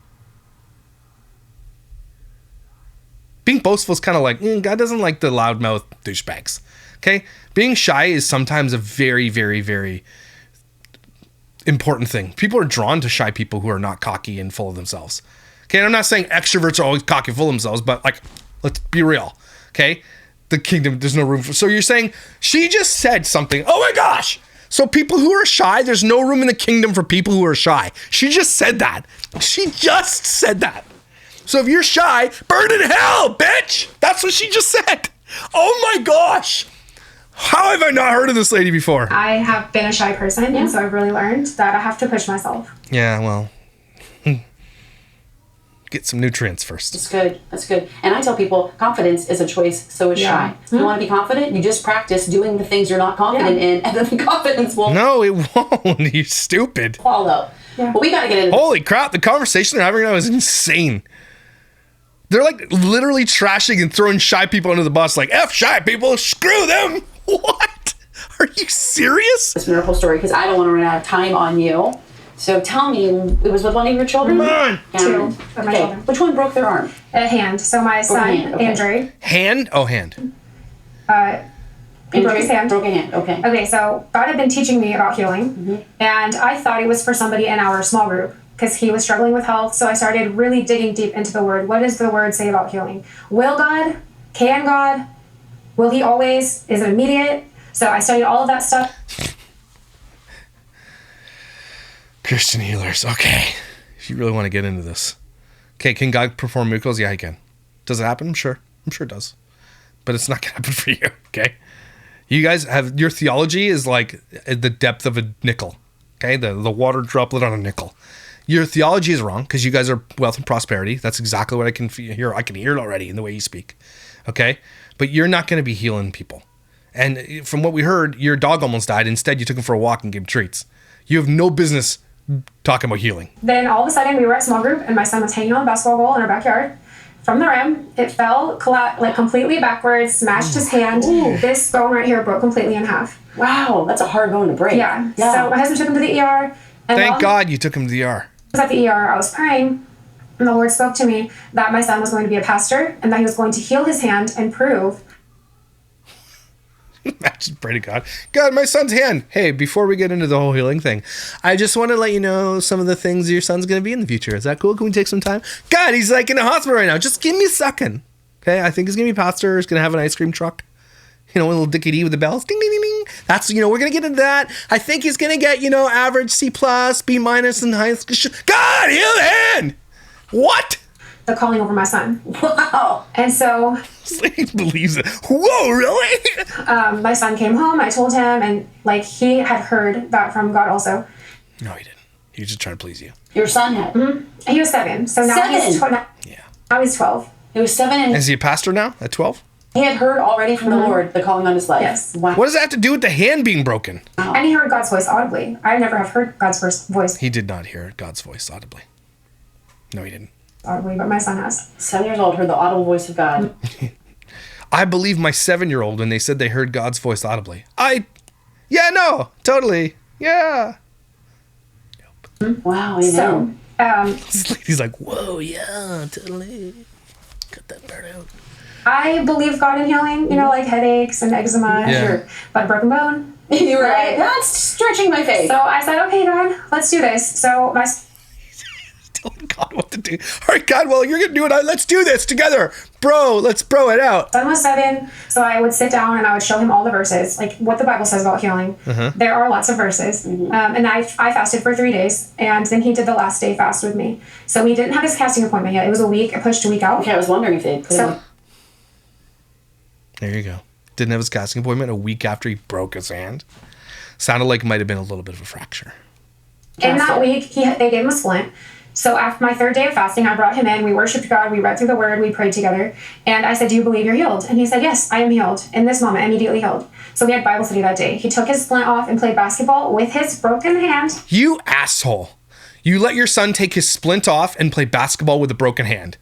Being boastful is kind of like, God doesn't like the loudmouth douchebags. Okay? Being shy is sometimes a very, very, very important thing. People are drawn to shy people who are not cocky and full of themselves. Okay, and I'm not saying extroverts are always cocky, full of themselves, but, like, let's be real. Okay? The kingdom, there's no room for... So you're saying, she just said something. Oh my gosh! So people who are shy, there's no room in the kingdom for people who are shy. She just said that. She just said that. So if you're shy, burn in hell, bitch! That's what she just said. Oh my gosh! How have I not heard of this lady before? I have been a shy person, and so I've really learned that I have to push myself. Yeah, well... Get some nutrients first. It's good. That's good. And I tell people, confidence is a choice, so is shy. You want to be confident? You just practice doing the things you're not confident in, and then the confidence will... No, it won't. You stupid. ...follow. Yeah. But we got to get into... Holy crap, the conversation they're having right now is insane. They're, like, literally trashing and throwing shy people under the bus, like, F shy people, screw them. What? Are you serious? This miracle story, because I don't want to run out of time on you. So tell me, it was with one of your children? Come on! Two of my children. Which one broke their arm? A hand. So my son, Andrew. Hand? Oh, hand. He broke his hand. Broke a hand, okay. Okay, so God had been teaching me about healing, and I thought it was for somebody in our small group, because he was struggling with health, so I started really digging deep into the Word. What does the Word say about healing? Will God? Can God? Will he always? Is it immediate? So I studied all of that stuff. Christian healers. Okay. If you really want to get into this. Okay, can God perform miracles? Yeah, he can. Does it happen? I'm sure it does. But it's not going to happen for you, okay? You guys have... Your theology is like the depth of a nickel, okay? The water droplet on a nickel. Your theology is wrong because you guys are wealth and prosperity. That's exactly what I can hear. I can hear it already in the way you speak, okay? But you're not going to be healing people. And from what we heard, your dog almost died. Instead, you took him for a walk and gave him treats. You have no business talking about healing. Then all of a sudden we were at small group and my son was hanging on a basketball goal in our backyard. From the rim, it fell like completely backwards, smashed his hand. Ooh. This bone right here broke completely in half. Wow, that's a hard bone to break. Yeah. So my husband took him to the ER. And Thank God you took him to the ER. I was at the ER, I was praying, and the Lord spoke to me that my son was going to be a pastor and that he was going to heal his hand and prove. I just pray to God. God, my son's hand. Hey, before we get into the whole healing thing, I just want to let you know some of the things your son's going to be in the future. Is that cool? Can we take some time? God, he's like in a hospital right now. Just give me a second. Okay, I think he's going to be a pastor. He's going to have an ice cream truck. You know, a little Dickie D with the bells. Ding, ding, ding, ding. That's, we're going to get into that. I think he's going to get, average C+, B- in high school. God, heal the hand. What? The calling over my son. Wow. And so He believes it. Whoa, really? my son came home, I told him, and he had heard that from God also. No, he didn't. He was just trying to please you. Your son had. He was 7, so now he's 7? Yeah. now he's 12. He was 7 and Is he a pastor now at 12? he had heard already from the Lord the calling on his life. Yes. Wow. What does that have to do with the hand being broken? And he heard God's voice audibly. I never have heard God's voice He did not hear God's voice audibly. No, he didn't. audibly, but my son has. 7 years old, heard the audible voice of God. I believe my 7-year-old when they said they heard God's voice audibly. No, totally. Yeah. Wow, amen. So, He's like, whoa, yeah, totally. Cut that part out. I believe God in healing, like headaches and eczema, Yeah. sure, but a broken bone. You were Right. like, that's stretching my faith. So I said, okay, God, let's do this. So my Telling God what to do. All right, God, well, you're going to do it. Let's do this together. Let's bro it out. son was 7, so I would sit down and I would show him all the verses, like what the Bible says about healing. There are lots of verses. And I fasted for 3 days, and then he did the last day fast with me. So he didn't have his casting appointment yet. It was a week. I pushed a week out. Okay, I was wondering if they'd put him So There you go. Didn't have his casting appointment a week after he broke his hand. Sounded like it might have been a little bit of a fracture. in that week, they gave him a splint. So after my 3rd day of fasting, I brought him in. We worshiped God. We read through the Word. We prayed together. And I said, do you believe you're healed? And he said, yes, I am healed. In this moment, immediately healed. So we had Bible study that day. He took his splint off and played basketball with his broken hand. You asshole. You let your son take his splint off and play basketball with a broken hand.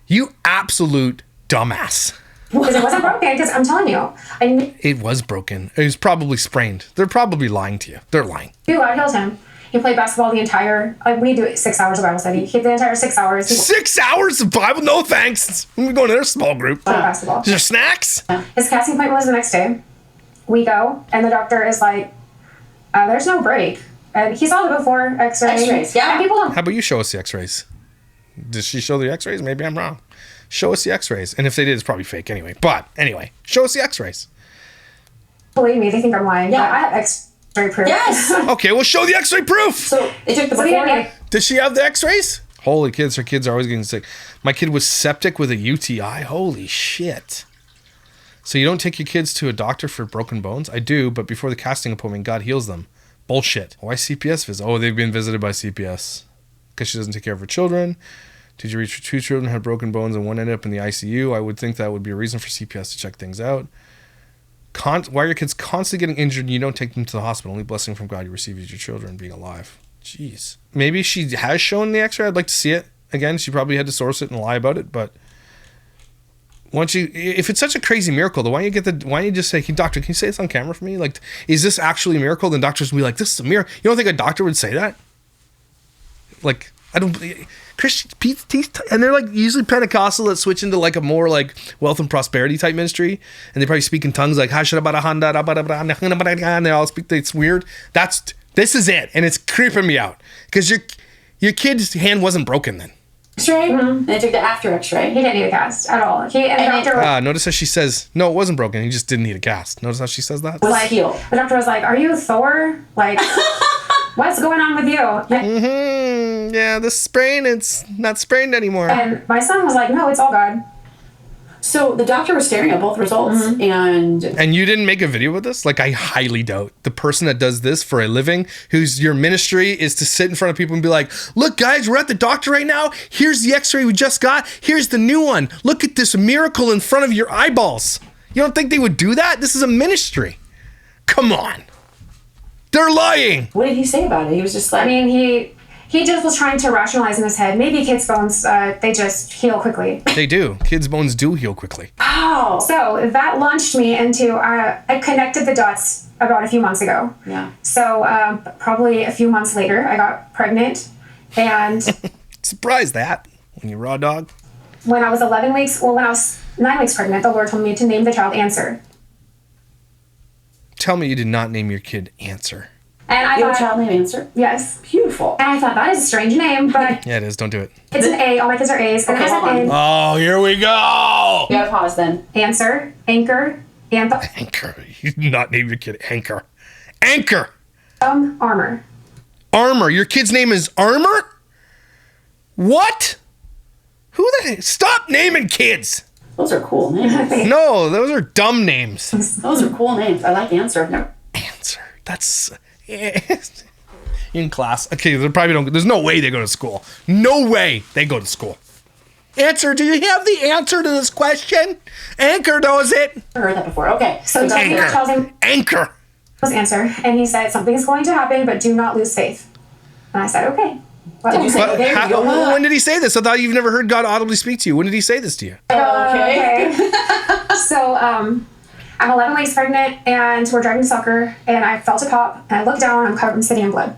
You absolute dumbass. Because it wasn't broken. Because I'm telling you, I knew It was broken. It was probably sprained. They're probably lying to you. They're lying. God healed him. He played basketball the entire, we do 6 hours of Bible study. He did the entire 6 hours. He 6 hours of Bible? No thanks. We're going to their small group. played basketball. Is there snacks? His casting appointment was the next day. We go, and the doctor is like, there's no break. And he saw the before x-ray. X-rays, yeah. And people don't How about you show us the x-rays? Did she show the x-rays? Maybe I'm wrong. Show us the x-rays. And if they did, it's probably fake anyway. But anyway, show us the x-rays. believe me. They think I'm lying. Yeah. But I have x-ray proof. Yes. Okay, well, show the x-ray proof. So they took the So he before. had me. Does she have the x-rays? Holy kids, her kids are always getting sick. My kid was septic with a UTI. Holy shit. So you don't take your kids to a doctor for broken bones? I do, but before the casting appointment, God heals them. Bullshit. Why CPS visit? Oh, they've been visited by CPS. Because she doesn't take care of her children. Did you reach 2 children had broken bones and one ended up in the ICU? I would think that would be a reason for CPS to check things out. Why are your kids constantly getting injured and you don't take them to the hospital? Only blessing from God you receive is your children being alive. Jeez. Maybe she has shown the x-ray. I'd like to see it. Again, she probably had to source it and lie about it, but if it's such a crazy miracle, then why don't you just say, hey, doctor, can you say this on camera for me? Like, is this actually a miracle? Then doctors will be like, this is a miracle. You don't think a doctor would say that? Like, I don't, Christian, and they're like usually Pentecostal that switch into like a more like wealth and prosperity type ministry. And they probably speak in tongues like, and they all speak, it's weird. This is it. And it's creeping me out because your kid's hand wasn't broken then. X-ray. And they took the after X-ray. He didn't need a cast at all. And the doctor Notice how she says, no, it wasn't broken. He just didn't need a cast. Notice how she says that? Was like, healed. the doctor was like, are you Thor? Like, what's going on with you? Yeah, this sprain, it's not sprained anymore. And my son was like, no, it's all God. So the doctor was staring at both results, and you didn't make a video with this? Like, I highly doubt the person that does this for a living, whose your ministry is to sit in front of people and be like, look, guys, we're at the doctor right now. Here's the x-ray we just got. Here's the new one. Look at this miracle in front of your eyeballs. You don't think they would do that? This is a ministry. Come on. They're lying. What did he say about it? He was just like... I mean, he just was trying to rationalize in his head. Maybe kids' bones, they just heal quickly. They do. Kids' bones do heal quickly. Oh. So that launched me into, I connected the dots about a few months ago. Yeah. So probably a few months later, I got pregnant. And Surprise that when you raw dog. when I was 11 weeks, well, when I was 9 weeks pregnant, the Lord told me to name the child Answer. Tell me you did not name your kid Answer. And I You have a thought, child named Answer? yes. Beautiful. And I thought, that is a strange name, but Yeah, it is. Don't do it. it's an A. All my kids are A's. And Okay, it has hold an on. N. Oh, here we go. You gotta pause then. Answer, Anchor, Anchor. You did not name your kid Anchor. Anchor. Armor. Armor. Your kid's name is Armor? What? Who the heck? Stop naming kids. Those are cool names. No, those are dumb names. Those are cool names. I like Answer. I've never... Answer. That's in class. Okay, they probably don't. There's no way they go to school. No way they go to school. Answer. Do you have the answer to this question? Anchor knows it. Never heard that before. Okay. So continue. Dr. tells him Anchor. was Answer, and he said, something is going to happen, but do not lose faith. And I said, okay. Well, Did you say- But There you go. when did he say this? I thought you've never heard God audibly speak to you. When did he say this to you? Okay. So I'm 11 weeks pregnant, and we're driving to soccer, and I felt a pop, and I look down, I'm covered in city and blood.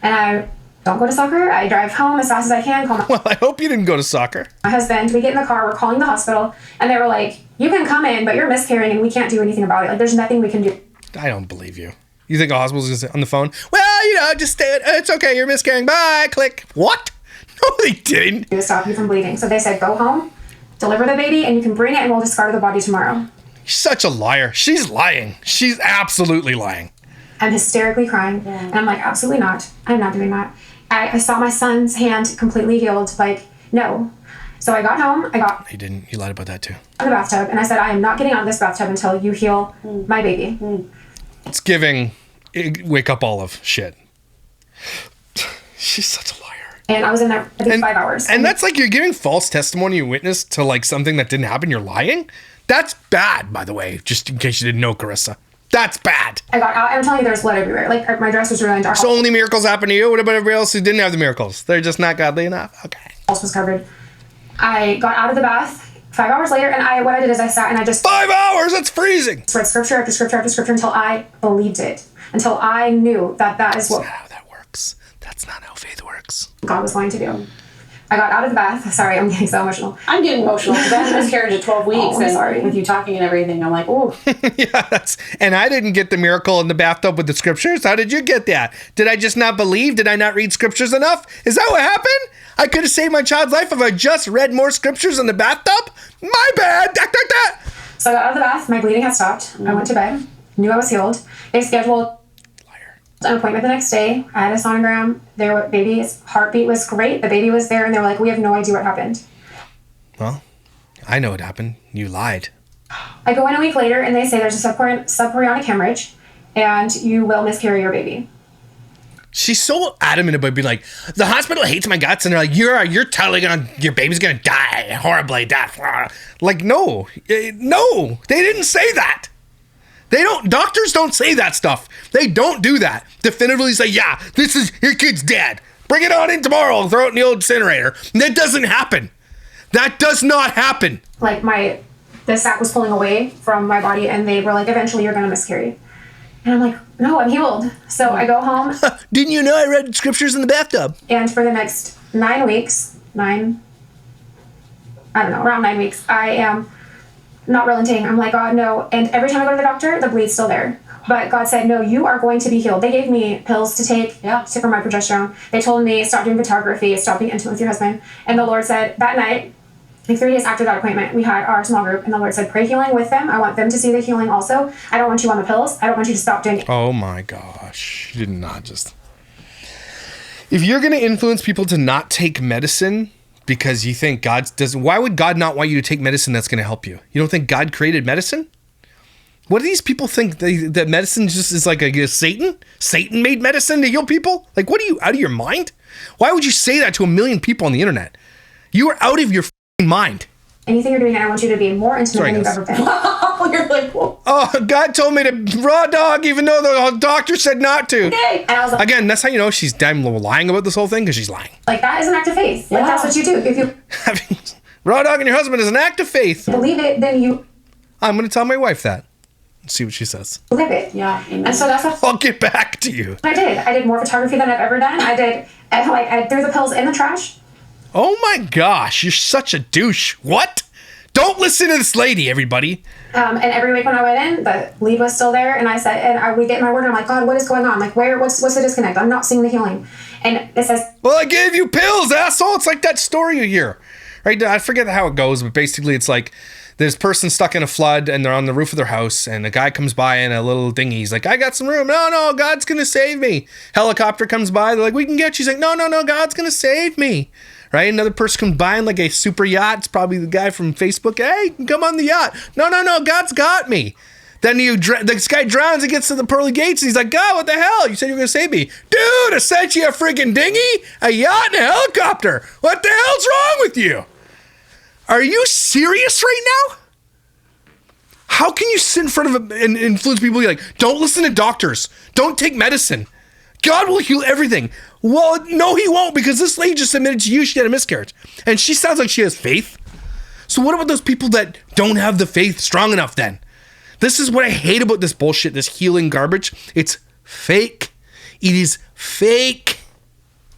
And I don't go to soccer. I drive home as fast as I can, call Well, I hope you didn't go to soccer. my husband. We get in the car, we're calling the hospital, and they were like, you can come in, but you're miscarrying, and we can't do anything about it. Like, there's nothing we can do. I don't believe you. You think a hospital's gonna say on the phone? Well, just stay. It's okay. You're miscarrying. Bye. Click. What? No, they didn't. To stop you from bleeding. So they said, go home, deliver the baby, and you can bring it, and we'll discard the body tomorrow. She's such a liar. She's lying. She's absolutely lying. I'm hysterically crying, and I'm like, absolutely not. I'm not doing that. I saw my son's hand completely healed. Like, no. So I got home, I got You didn't. You lied about that too. in the bathtub, and I said, I am not getting out of this bathtub until you heal my baby. It's giving wake up Olive shit. She's such a liar. And I was in there, I think, 5 hours. And that's like you're giving false testimony and witness to like something that didn't happen. You're lying. That's bad, by the way. Just in case you didn't know, Karissa. That's bad. I got out, I'm telling you, there was blood everywhere. Like, my dress was ruined. Our So only miracles happen to you. What about everybody else who didn't have the miracles? They're just not godly enough. Okay. house was covered. I got out of the bath 5 hours later, and what I did is I sat and I just 5 hours. That's freezing. read scripture after scripture after scripture until I believed it. Until I knew that that is what That's not how that works. That's not how faith works. God was going to do. I got out of the bath. Sorry, I'm getting so emotional. I'm getting emotional because I had a miscarriage at 12 weeks. I'm and sorry. with you talking and everything, I'm like, oh. Yeah, and I didn't get the miracle in the bathtub with the scriptures. How did you get that? Did I just not believe? Did I not read scriptures enough? Is that what happened? I could have saved my child's life if I just read more scriptures in the bathtub? My bad. So I got out of the bath. My bleeding had stopped. I went to bed. Knew I was healed. They scheduled an appointment the next day. I had a sonogram. Their baby's heartbeat was great. The baby was there, and they were like, we have no idea what happened. Well, I know what happened. You lied. I go in a week later, and they say there's a subchorionic hemorrhage, and you will miscarry your baby. She's so adamant about being like, the hospital hates my guts, and they're like, you're totally your baby's gonna die horribly. Like, no, they didn't say that. Doctors don't say that stuff. They don't do that. Definitively say, yeah, your kid's dead. Bring it on in tomorrow. I'll throw it in the old incinerator. That doesn't happen. That does not happen. Like the sac was pulling away from my body, and they were like, eventually you're gonna miscarry. And I'm like, no, I'm healed. So I go home. Didn't you know I read scriptures in the bathtub? And for the next 9 weeks, around 9 weeks, I am not relenting. I'm like, God, no. And every time I go to the doctor, the bleed's still there. But God said, no, you are going to be healed. They gave me pills to take for my progesterone. They told me, stop doing photography, stop being intimate with your husband. And the Lord said, that night, like 3 days after that appointment, we had our small group, and the Lord said, pray healing with them. I want them to see the healing also. I don't want you on the pills. I don't want you to stop doing it. Oh my gosh. You did not just... If you're going to influence people to not take medicine because you think God doesn't... Why would God not want you to take medicine that's going to help you? You don't think God created medicine? What do these people think? That medicine just is like a Satan? Satan made medicine to heal people? Like, what are you, out of your mind? Why would you say that to 1 million people on the internet? You are out of your mind. anything you're doing, and I want you to be more intimate Sorry, than you've guys. ever been. You're like, whoa. Oh, God told me to raw dog, even though the doctor said not to. Okay. And I was like, Again, that's how you know she's damn lying about this whole thing, because she's lying. that is an act of faith. Like, Yeah. that's what you do. If you Having raw dog and your husband is an act of faith. believe it, then you I'm going to tell my wife that. See what she says. live it. Yeah. Amen. And so that's what I'll get back to you. I did. I did more photography than I've ever done. I threw the pills in the trash. Oh my gosh, you're such a douche. What? Don't listen to this lady, everybody. And every week when I went in, the lead was still there, and I said, and I would get in my word, and I'm like, God, what is going on? Like, what's the disconnect? I'm not seeing the healing. And it says, Well, I gave you pills, asshole. It's like that story you hear. Right? I forget how it goes, but basically it's like there's a person stuck in a flood and they're on the roof of their house, and a guy comes by in a little dinghy. He's like, I got some room. No, God's going to save me. Helicopter comes by. They're like, we can get you. He's like, no, God's going to save me. Right? Another person comes by in like a super yacht. It's probably the guy from Facebook. Hey, come on the yacht. No, God's got me. Then this guy drowns and gets to the pearly gates, and he's like, God, what the hell? You said you were going to save me. Dude, I sent you a freaking dinghy, a yacht, and a helicopter. What the hell's wrong with you? Are you serious right now? How can you sit in front of and influence people? You're like, don't listen to doctors. Don't take medicine. God will heal everything. Well, no, he won't, because this lady just admitted to you she had a miscarriage. And she sounds like she has faith. So what about those people that don't have the faith strong enough then? This is what I hate about this bullshit, this healing garbage. It's fake. It is fake.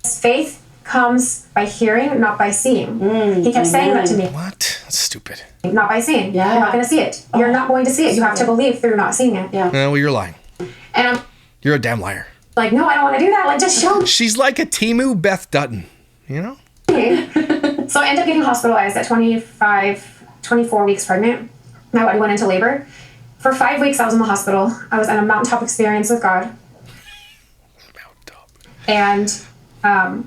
faith comes by hearing, not by seeing. He kept saying that to me. What? That's stupid. Not by seeing. Yeah. You're not going to see it. You're not going to see it. You have to believe through not seeing it. Yeah. No, well, you're lying. And I'm You're a damn liar. like, no, I don't want to do that. Like, just show me. She's like a Timu Beth Dutton, you know? So I ended up getting hospitalized at 24 weeks pregnant. My body went into labor. For 5 weeks, I was in the hospital. I was in a mountaintop experience with God. Mountaintop. And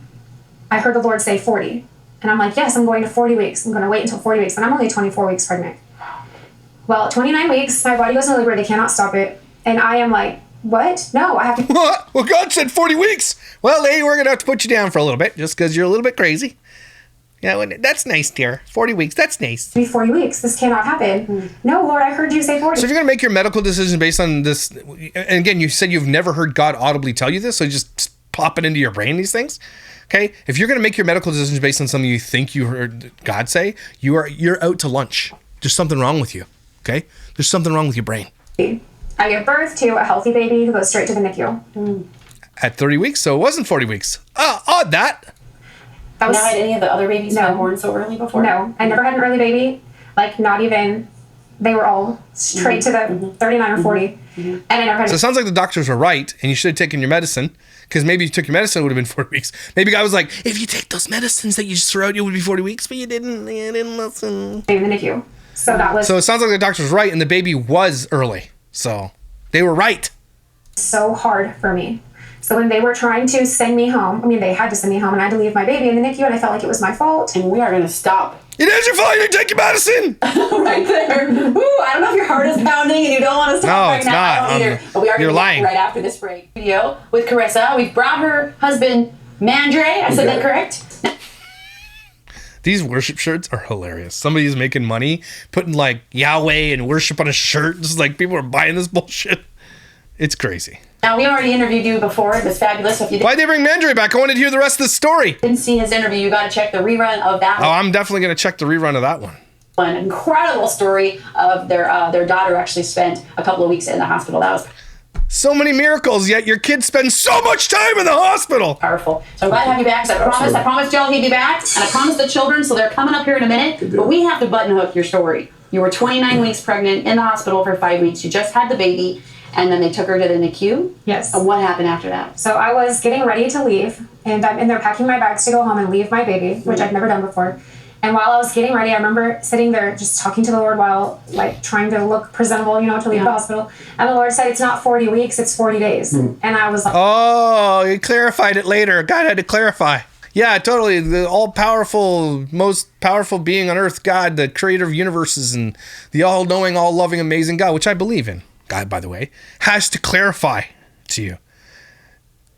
I heard the Lord say 40. And I'm like, yes, I'm going to 40 weeks. I'm going to wait until 40 weeks. And I'm only 24 weeks pregnant. Well, at 29 weeks, my body goes into labor. They cannot stop it. And I am like, what? No, I have to What? Well, God said 40 weeks. Well, lady, we're going to have to put you down for a little bit just because you're a little bit crazy. Yeah, well, that's nice, dear. 40 weeks, that's nice. be 40 weeks. This cannot happen. No, Lord, I heard you say 40. So if you're going to make your medical decision based on this, and again, you said you've never heard God audibly tell you this, so just pop it into your brain, these things. Okay? If you're going to make your medical decisions based on something you think you heard God say, you're out to lunch. There's something wrong with you. Okay? There's something wrong with your brain. I give birth to a healthy baby who goes straight to the NICU. At 30 weeks, so it wasn't 40 weeks. Odd that. That was Now, had any of the other babies No. been born so early before? no. I never had an early baby. Like, not even. They were all straight to the 39 or 40. And I never had. So it sounds like the doctors were right, and you should have taken your medicine, because maybe if you took your medicine, it would have been 40 weeks. Maybe God was like, if you take those medicines that you just threw out, it would be 40 weeks, but you didn't listen. in the NICU. So that was So it sounds like the doctor was right, and the baby was early. So they were right. so hard for me. So when they were trying to send me home, I mean, they had to send me home, and I had to leave my baby in the NICU, and I felt like it was my fault. And we are going to stop It is your fault you didn't take your medicine. right there. Ooh, I don't know if your heart is pounding and you don't want to stop No, right it's now. not. I don't either. But we are You're going to lying. right after this break. Video with Karissa. We've brought her husband, Mandre. I said that correct? These worship shirts are hilarious. Somebody's making money putting like Yahweh and worship on a shirt. Just like people are buying this bullshit. It's crazy. Now, we already interviewed you before. It was fabulous. So if you Why'd they bring Mandre back? I wanted to hear the rest of the story. didn't see his interview, you got to check the rerun of that Oh, I'm definitely going to check the rerun of that one. one. Incredible story of their daughter actually spent a couple of weeks in the hospital. That was So many miracles, yet your kids spend so much time in the hospital. powerful. So I'm glad to have you back. 'Cause I promised y'all he'd be back, and I promised the children, so they're coming up here in a minute. But we have to button hook your story. You were 29 weeks pregnant in the hospital for 5 weeks. You just had the baby, and then they took her to the NICU. Yes. And what happened after that? So I was getting ready to leave, and I'm in there packing my bags to go home and leave my baby, which I've never done before. And while I was getting ready, I remember sitting there just talking to the Lord while, like, trying to look presentable, to leave the hospital. And the Lord said, it's not 40 weeks, it's 40 days. And I was like, Oh, you clarified it later. God had to clarify. Yeah, totally. The all-powerful, most powerful being on earth, God, the creator of universes and the all-knowing, all-loving, amazing God, which I believe in, God, by the way, has to clarify to you.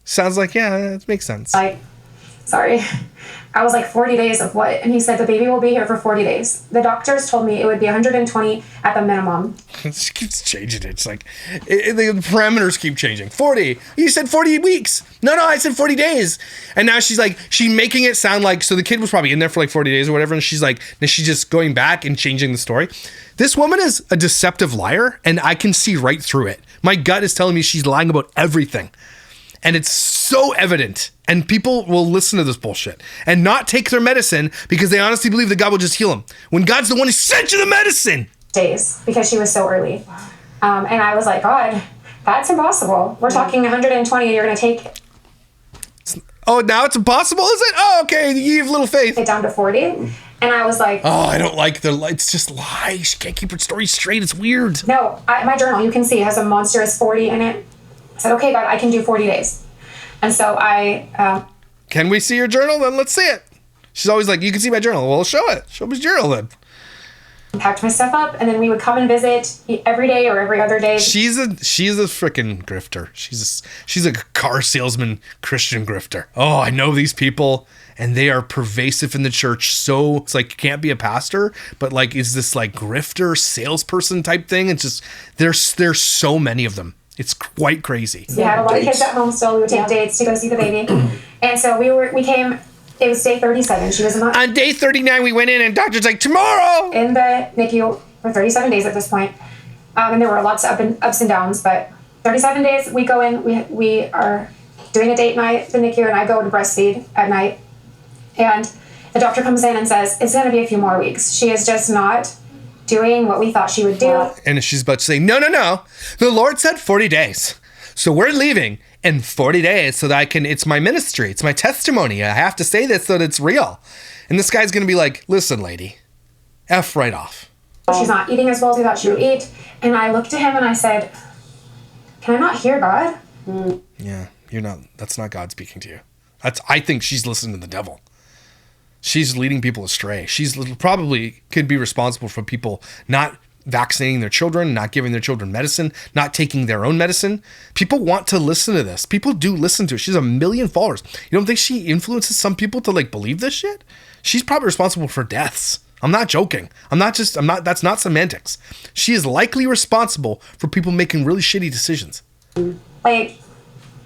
Sounds like, yeah, it makes sense. sorry. I was like, 40 days of what? And he said, the baby will be here for 40 days. The doctors told me it would be 120 at the minimum. She keeps changing it. It's like, the parameters keep changing. 40. You said 40 weeks. No, I said 40 days. And now she's making it sound like, so the kid was probably in there for like 40 days or whatever. And she's just going back and changing the story. This woman is a deceptive liar, and I can see right through it. My gut is telling me she's lying about everything. And it's so evident. And people will listen to this bullshit and not take their medicine because they honestly believe that God will just heal them. When God's the one who sent you the medicine. Days, because she was so early. And I was like, God, that's impossible. We're talking 120 and you're going to take Oh, now it's impossible, is it? Oh, okay. You have little faith. it down to 40. And I was like, Oh, I don't like it's just lies. She can't keep her story straight. It's weird. no, my journal, you can see, has a monstrous 40 in it. I said, okay, God, I can do 40 days. And so I... Can we see your journal? Then let's see it. She's always like, you can see my journal. Well, show it. Show me your journal then. packed my stuff up, and then we would come and visit every day or every other day. She's a freaking grifter. She's a car salesman, Christian grifter. Oh, I know these people, and they are pervasive in the church. So it's like, you can't be a pastor, but like, is this like grifter salesperson type thing? It's just, there's so many of them. It's quite crazy. We had a lot of kids at home still. We would take dates to go see the baby. And so we came, it was day 37. She was on day 39, we went in and doctor's like, tomorrow! In the NICU for 37 days at this point. And there were lots of ups and downs, but 37 days, we go in, we are doing a date night at the NICU, and I go to breastfeed at night. And the doctor comes in and says, it's going to be a few more weeks. She is just not doing what we thought she would do. And she's about to say, no. The Lord said 40 days. So we're leaving in 40 days so that it's my ministry. It's my testimony. I have to say this so that it's real. And this guy's going to be like, listen, lady, F right off. She's not eating as well as we thought she would eat. And I looked at him and I said, can I not hear God? Yeah, you're not. That's not God speaking to you. I think she's listening to the devil. She's leading people astray. She's probably could be responsible for people not vaccinating their children, not giving their children medicine, not taking their own medicine. People want to listen to this. People do listen to it. She's 1 million followers. You don't think she influences some people to like believe this shit? She's probably responsible for deaths. I'm not joking. That's not semantics. She is likely responsible for people making really shitty decisions. Like,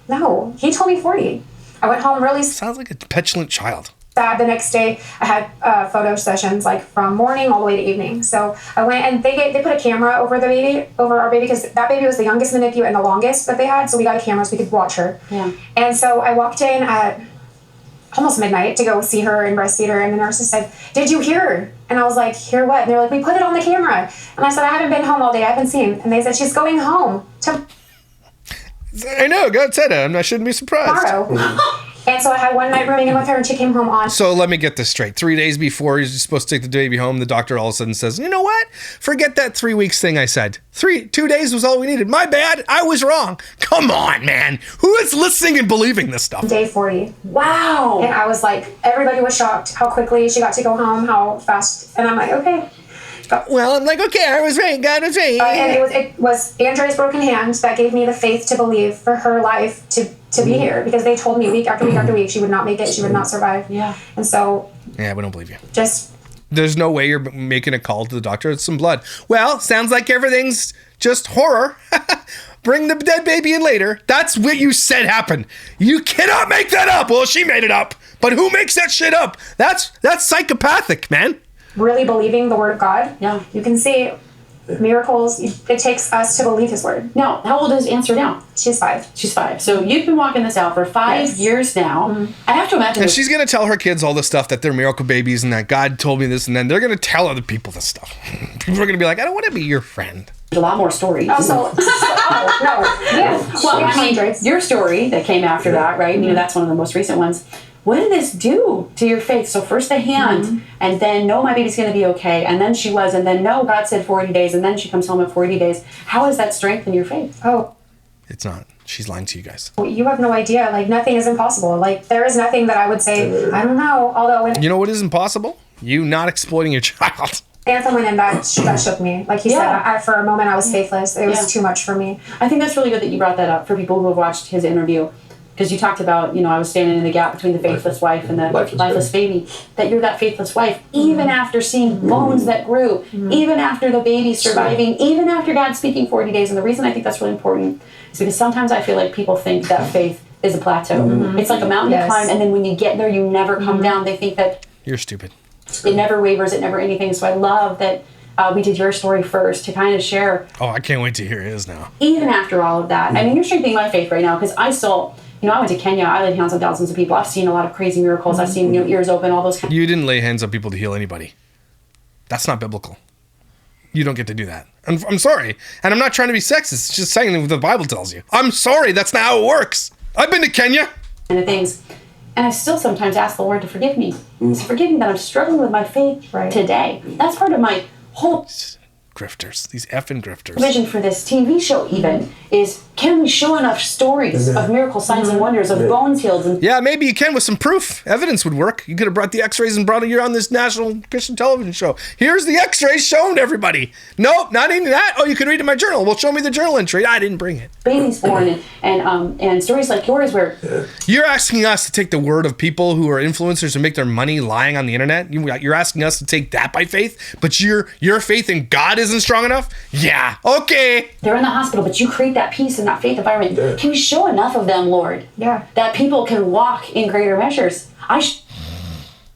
no, he told me 40. I went home really Sounds like a petulant child. sad. The next day I had photo sessions like from morning all the way to evening. So I went and they put a camera over our baby, because that baby was the youngest in the NICU and the longest that they had. So we got a camera so we could watch her. Yeah. And so I walked in at almost midnight to go see her and breastfeed her, and the nurses said, did you hear her? And I was like, hear what? And they're like, we put it on the camera. And I said, I haven't been home all day. I haven't seen. And they said, she's going home I know, God said it. I shouldn't be surprised. tomorrow. And so I had one night rooming in with her, and she came home on. So let me get this straight. 3 days before you're supposed to take the baby home, the doctor all of a sudden says, you know what? Forget that 3 weeks thing I said. 2 days was all we needed. My bad. I was wrong. Come on, man. Who is listening and believing this stuff? Day 40. Wow. And I was like, everybody was shocked how quickly she got to go home, how fast. And I'm like, okay. Well, I'm like, okay, I was right. God was right. And it was Andrea's broken hand that gave me the faith to believe for her life to be here, because they told me week after week after week she would not make it, she would not survive. Yeah. And so. Yeah, we don't believe you. There's no way you're making a call to the doctor. It's some blood. Well, sounds like everything's just horror. Bring the dead baby in later. That's what you said happened. You cannot make that up. Well, she made it up. But who makes that shit up? That's psychopathic, man. Really believing the word of God. Yeah. You can see miracles. It takes us to believe his word. Now, how old is Answer now? She's 5. She's 5. So you've been walking this out for 5 years now. Mm-hmm. I have to imagine. And she's going to tell her kids all this stuff, that they're miracle babies and that God told me this, and then they're going to tell other people this stuff. People are going to be like, I don't want to be your friend. A lot more stories. No. Yeah. Well, I mean, your story that came after that, right? Mm-hmm. You know, that's one of the most recent ones. What did this do to your faith? So first the hand, and then no, my baby's going to be okay, and then she was, and then no, God said 40 days, and then she comes home at 40 days. How has that strengthened your faith? Oh. It's not. She's lying to you guys. You have no idea. Like, nothing is impossible. Like, there is nothing that I would say, I don't know, although when... You know what is impossible? You not exploiting your child. Anthem went in, that shook me. Like he said, for a moment I was faithless. It was too much for me. I think that's really good that you brought that up for people who have watched his interview. because you talked about, I was standing in the gap between the faithless wife and the lifeless baby, that you're that faithless wife, even after seeing bones that grew, even after the baby surviving, even after God speaking 40 days. And the reason I think that's really important is because sometimes I feel like people think that faith is a plateau. It's like a mountain to climb, and then when you get there, you never come down. They think that you're stupid. It never wavers, it never anything. So I love that we did your story first to kind of share. Oh, I can't wait to hear his now. Even after all of that. I mean, you're strengthening my faith right now, because I still, I went to Kenya. I laid hands on thousands of people. I've seen a lot of crazy miracles. I've seen ears open, all those You didn't lay hands on people to heal anybody. That's not biblical. You don't get to do that. I'm sorry. And I'm not trying to be sexist. It's just saying what the Bible tells you. I'm sorry. That's not how it works. I've been to Kenya. And the things. And I still sometimes ask the Lord to forgive me. So forgive me that I'm struggling with my faith today. That's part of my whole grifters, these effing grifters. Vision for this TV show even is, can we show enough stories of miracle signs and wonders, of bones healed? And yeah, maybe you can with some proof. Evidence would work. You could have brought the x-rays and brought it here on this national Christian television show. Here's the x-rays shown to everybody. Nope, not even that. Oh, you can read in my journal. Well, show me the journal entry. I didn't bring it. Babies born and stories like yours where... You're asking us to take the word of people who are influencers and make their money lying on the internet? You're asking us to take that by faith? But your faith in God isn't strong enough? Yeah, okay. They're in the hospital, but you create that peace and that faith environment. Yeah. Can we show enough of them, Lord? Yeah. That people can walk in greater measures. I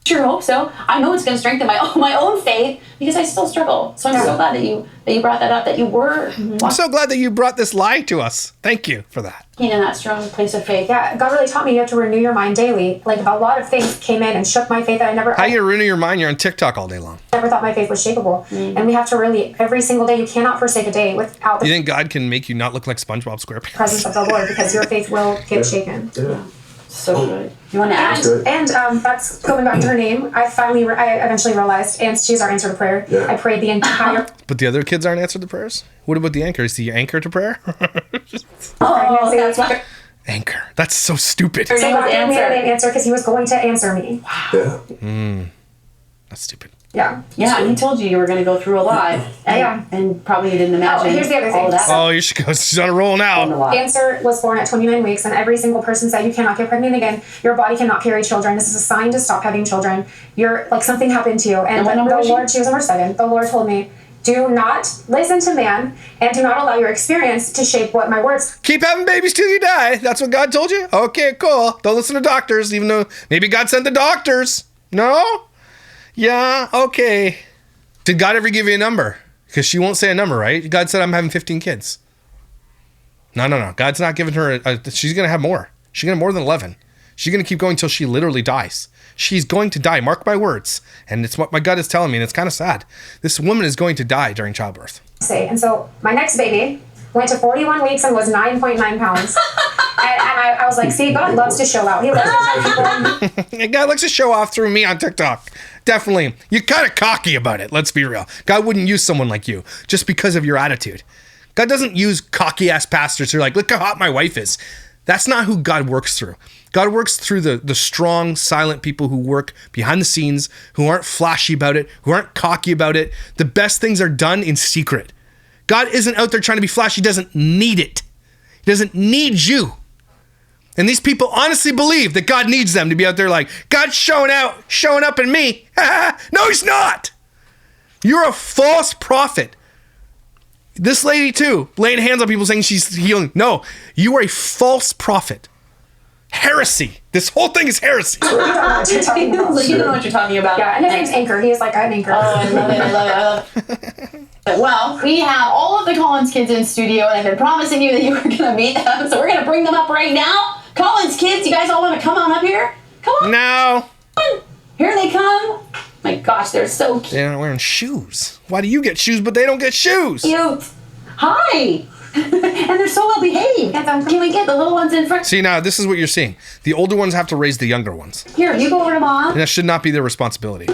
sure hope so. I know it's going to strengthen my own faith, because I still struggle. So I'm so glad that you brought that up, that you were. I'm so glad that you brought this lie to us. Thank you for that. In that strong place of faith. Yeah, God really taught me you have to renew your mind daily. Like, a lot of things came in and shook my faith that I never... How you renew your mind? You're on TikTok all day long. Never thought my faith was shakeable. And we have to really, every single day, you cannot forsake a day without the... You think God can make you not look like SpongeBob SquarePants? ...presence of the Lord, because your faith will get shaken. Yeah. So good. You want to add? And that's going back to her name. I eventually realized, and she's our answer to prayer. Yeah. I prayed the entire... But the other kids aren't answered to prayers? What about the anchor? Is the anchor to prayer? Oh, that's what... Anchor. That's so stupid. So God gave me a name answer because he was going to answer me. Wow. Yeah. That's stupid. Yeah. Yeah, and he told you were going to go through a lot. And probably you didn't imagine. Oh, here's the other thing. Oh, you should go. She's on a roll now. Answer was born at 29 weeks, and every single person said, you cannot get pregnant again. Your body cannot carry children. This is a sign to stop having children. Something happened to you. And the Lord, she was number 7. The Lord told me, do not listen to man, and do not allow your experience to shape what my words... Keep having babies till you die. That's what God told you? Okay, cool. Don't listen to doctors, even though maybe God sent the doctors. No? Yeah, okay. Did God ever give you a number? Because she won't say a number, right? God said, I'm having 15 kids. No. God's not giving her she's going to have more. She's going to have more than 11. She's going to keep going till she literally dies. She's going to die. Mark my words. And it's what my gut is telling me, and it's kind of sad. This woman is going to die during childbirth. And so my next baby went to 41 weeks and was 9.9 pounds. and I was like, see, God loves to show out. He loves to show people. God likes to show off through me on TikTok. Definitely. You're kind of cocky about it. Let's be real. God wouldn't use someone like you just because of your attitude. God doesn't use cocky-ass pastors who are like, look how hot my wife is. That's not who God works through. God works through the strong, silent people who work behind the scenes, who aren't flashy about it, who aren't cocky about it. The best things are done in secret. God isn't out there trying to be flashy. He doesn't need it. He doesn't need you. And these people honestly believe that God needs them to be out there like, God's showing up in me. No, he's not. You're a false prophet. This lady too, laying hands on people saying she's healing. No, you are a false prophet. Heresy. This whole thing is heresy. You don't know what you're talking about. Yeah, and his name's Anchor. He is like an anchor. Oh, I love it. Well, we have all of the Collins kids in studio, and I've been promising you that you were going to meet them, so we're going to bring them up right now. Collins kids, you guys all want to come on up here? Come on. No. Here they come. My gosh, they're so cute. They're not wearing shoes. Why do you get shoes, but they don't get shoes? Cute. Hi. And they're so well behaved. Can we get the little ones in front? See, now, this is what you're seeing. The older ones have to raise the younger ones. Here, you go over to Mom. And that should not be their responsibility.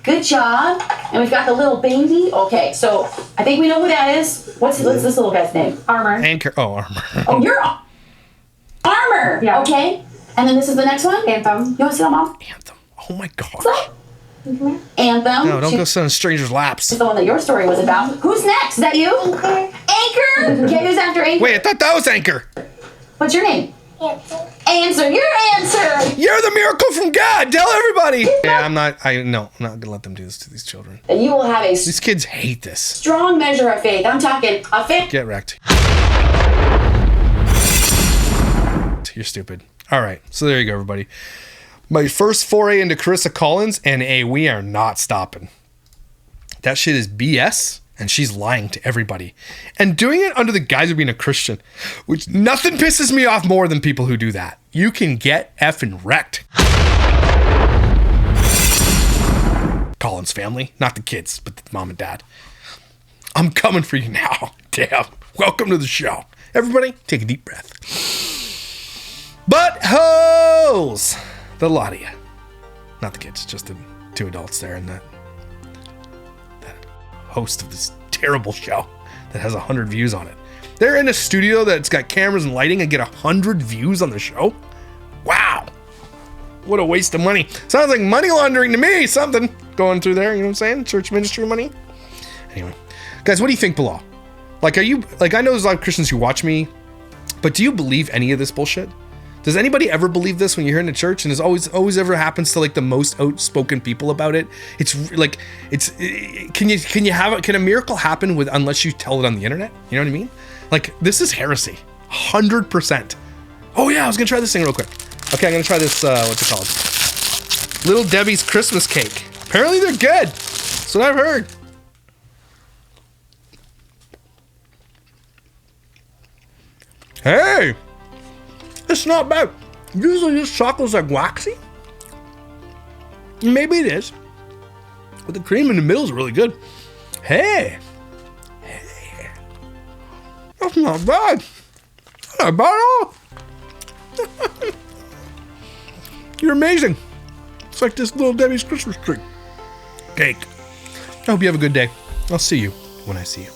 Good job. And we've got the little baby. Okay, so I think we know who that is. What's this little guy's name? Armor. Anchor. Oh, Armor. Oh, you're Armor. Yeah. Okay. And then this is the next one? Anthem. You want to sit on Mom? Anthem. Oh my gosh. What's that? Anthem. No, don't go sit on strangers' laps. It's the one that your story was about. Who's next? Is that you? Anchor. Okay, who's after Anchor? Wait, I thought that was Anchor. What's your name? Anthem. answer. Your answer. You're the miracle from God. Tell everybody. Yeah, I'm not gonna let them do this to these children. And you will have a These kids hate this. strong measure of faith. I'm talking a faith. Get wrecked. You're stupid. All right, so there you go, everybody. My first foray into Karissa Collins, and we are not stopping. That shit is BS, and she's lying to everybody. And doing it under the guise of being a Christian, which nothing pisses me off more than people who do that. You can get effing wrecked. Collins family, not the kids, but the mom and dad. I'm coming for you now. Damn. Welcome to the show. Everybody, take a deep breath. But hoes! The lot of you. Not the kids, just the two adults there and that host of this terrible show that has 100 views on it. They're in a studio that's got cameras and lighting and get 100 views on the show? Wow. What a waste of money. Sounds like money laundering to me. Something going through there, you know what I'm saying? Church ministry money. Anyway. Guys, what do you think below? Like, I know there's a lot of Christians who watch me, but do you believe any of this bullshit? Does anybody ever believe this when you're here in a church? And it always ever happens to like the most outspoken people about it. It's like, can a miracle happen unless you tell it on the internet? You know what I mean? Like, this is heresy, 100%. Oh yeah, I was gonna try this thing real quick. Okay, I'm gonna try this, what's it called? Little Debbie's Christmas cake. Apparently they're good. That's what I've heard. Hey, it's not bad. Usually this chocolate's like waxy. Maybe it is. But the cream in the middle is really good. Hey. That's not bad. Not bad at all. You're amazing. It's like this little Debbie's Christmas tree. Cake. I hope you have a good day. I'll see you when I see you.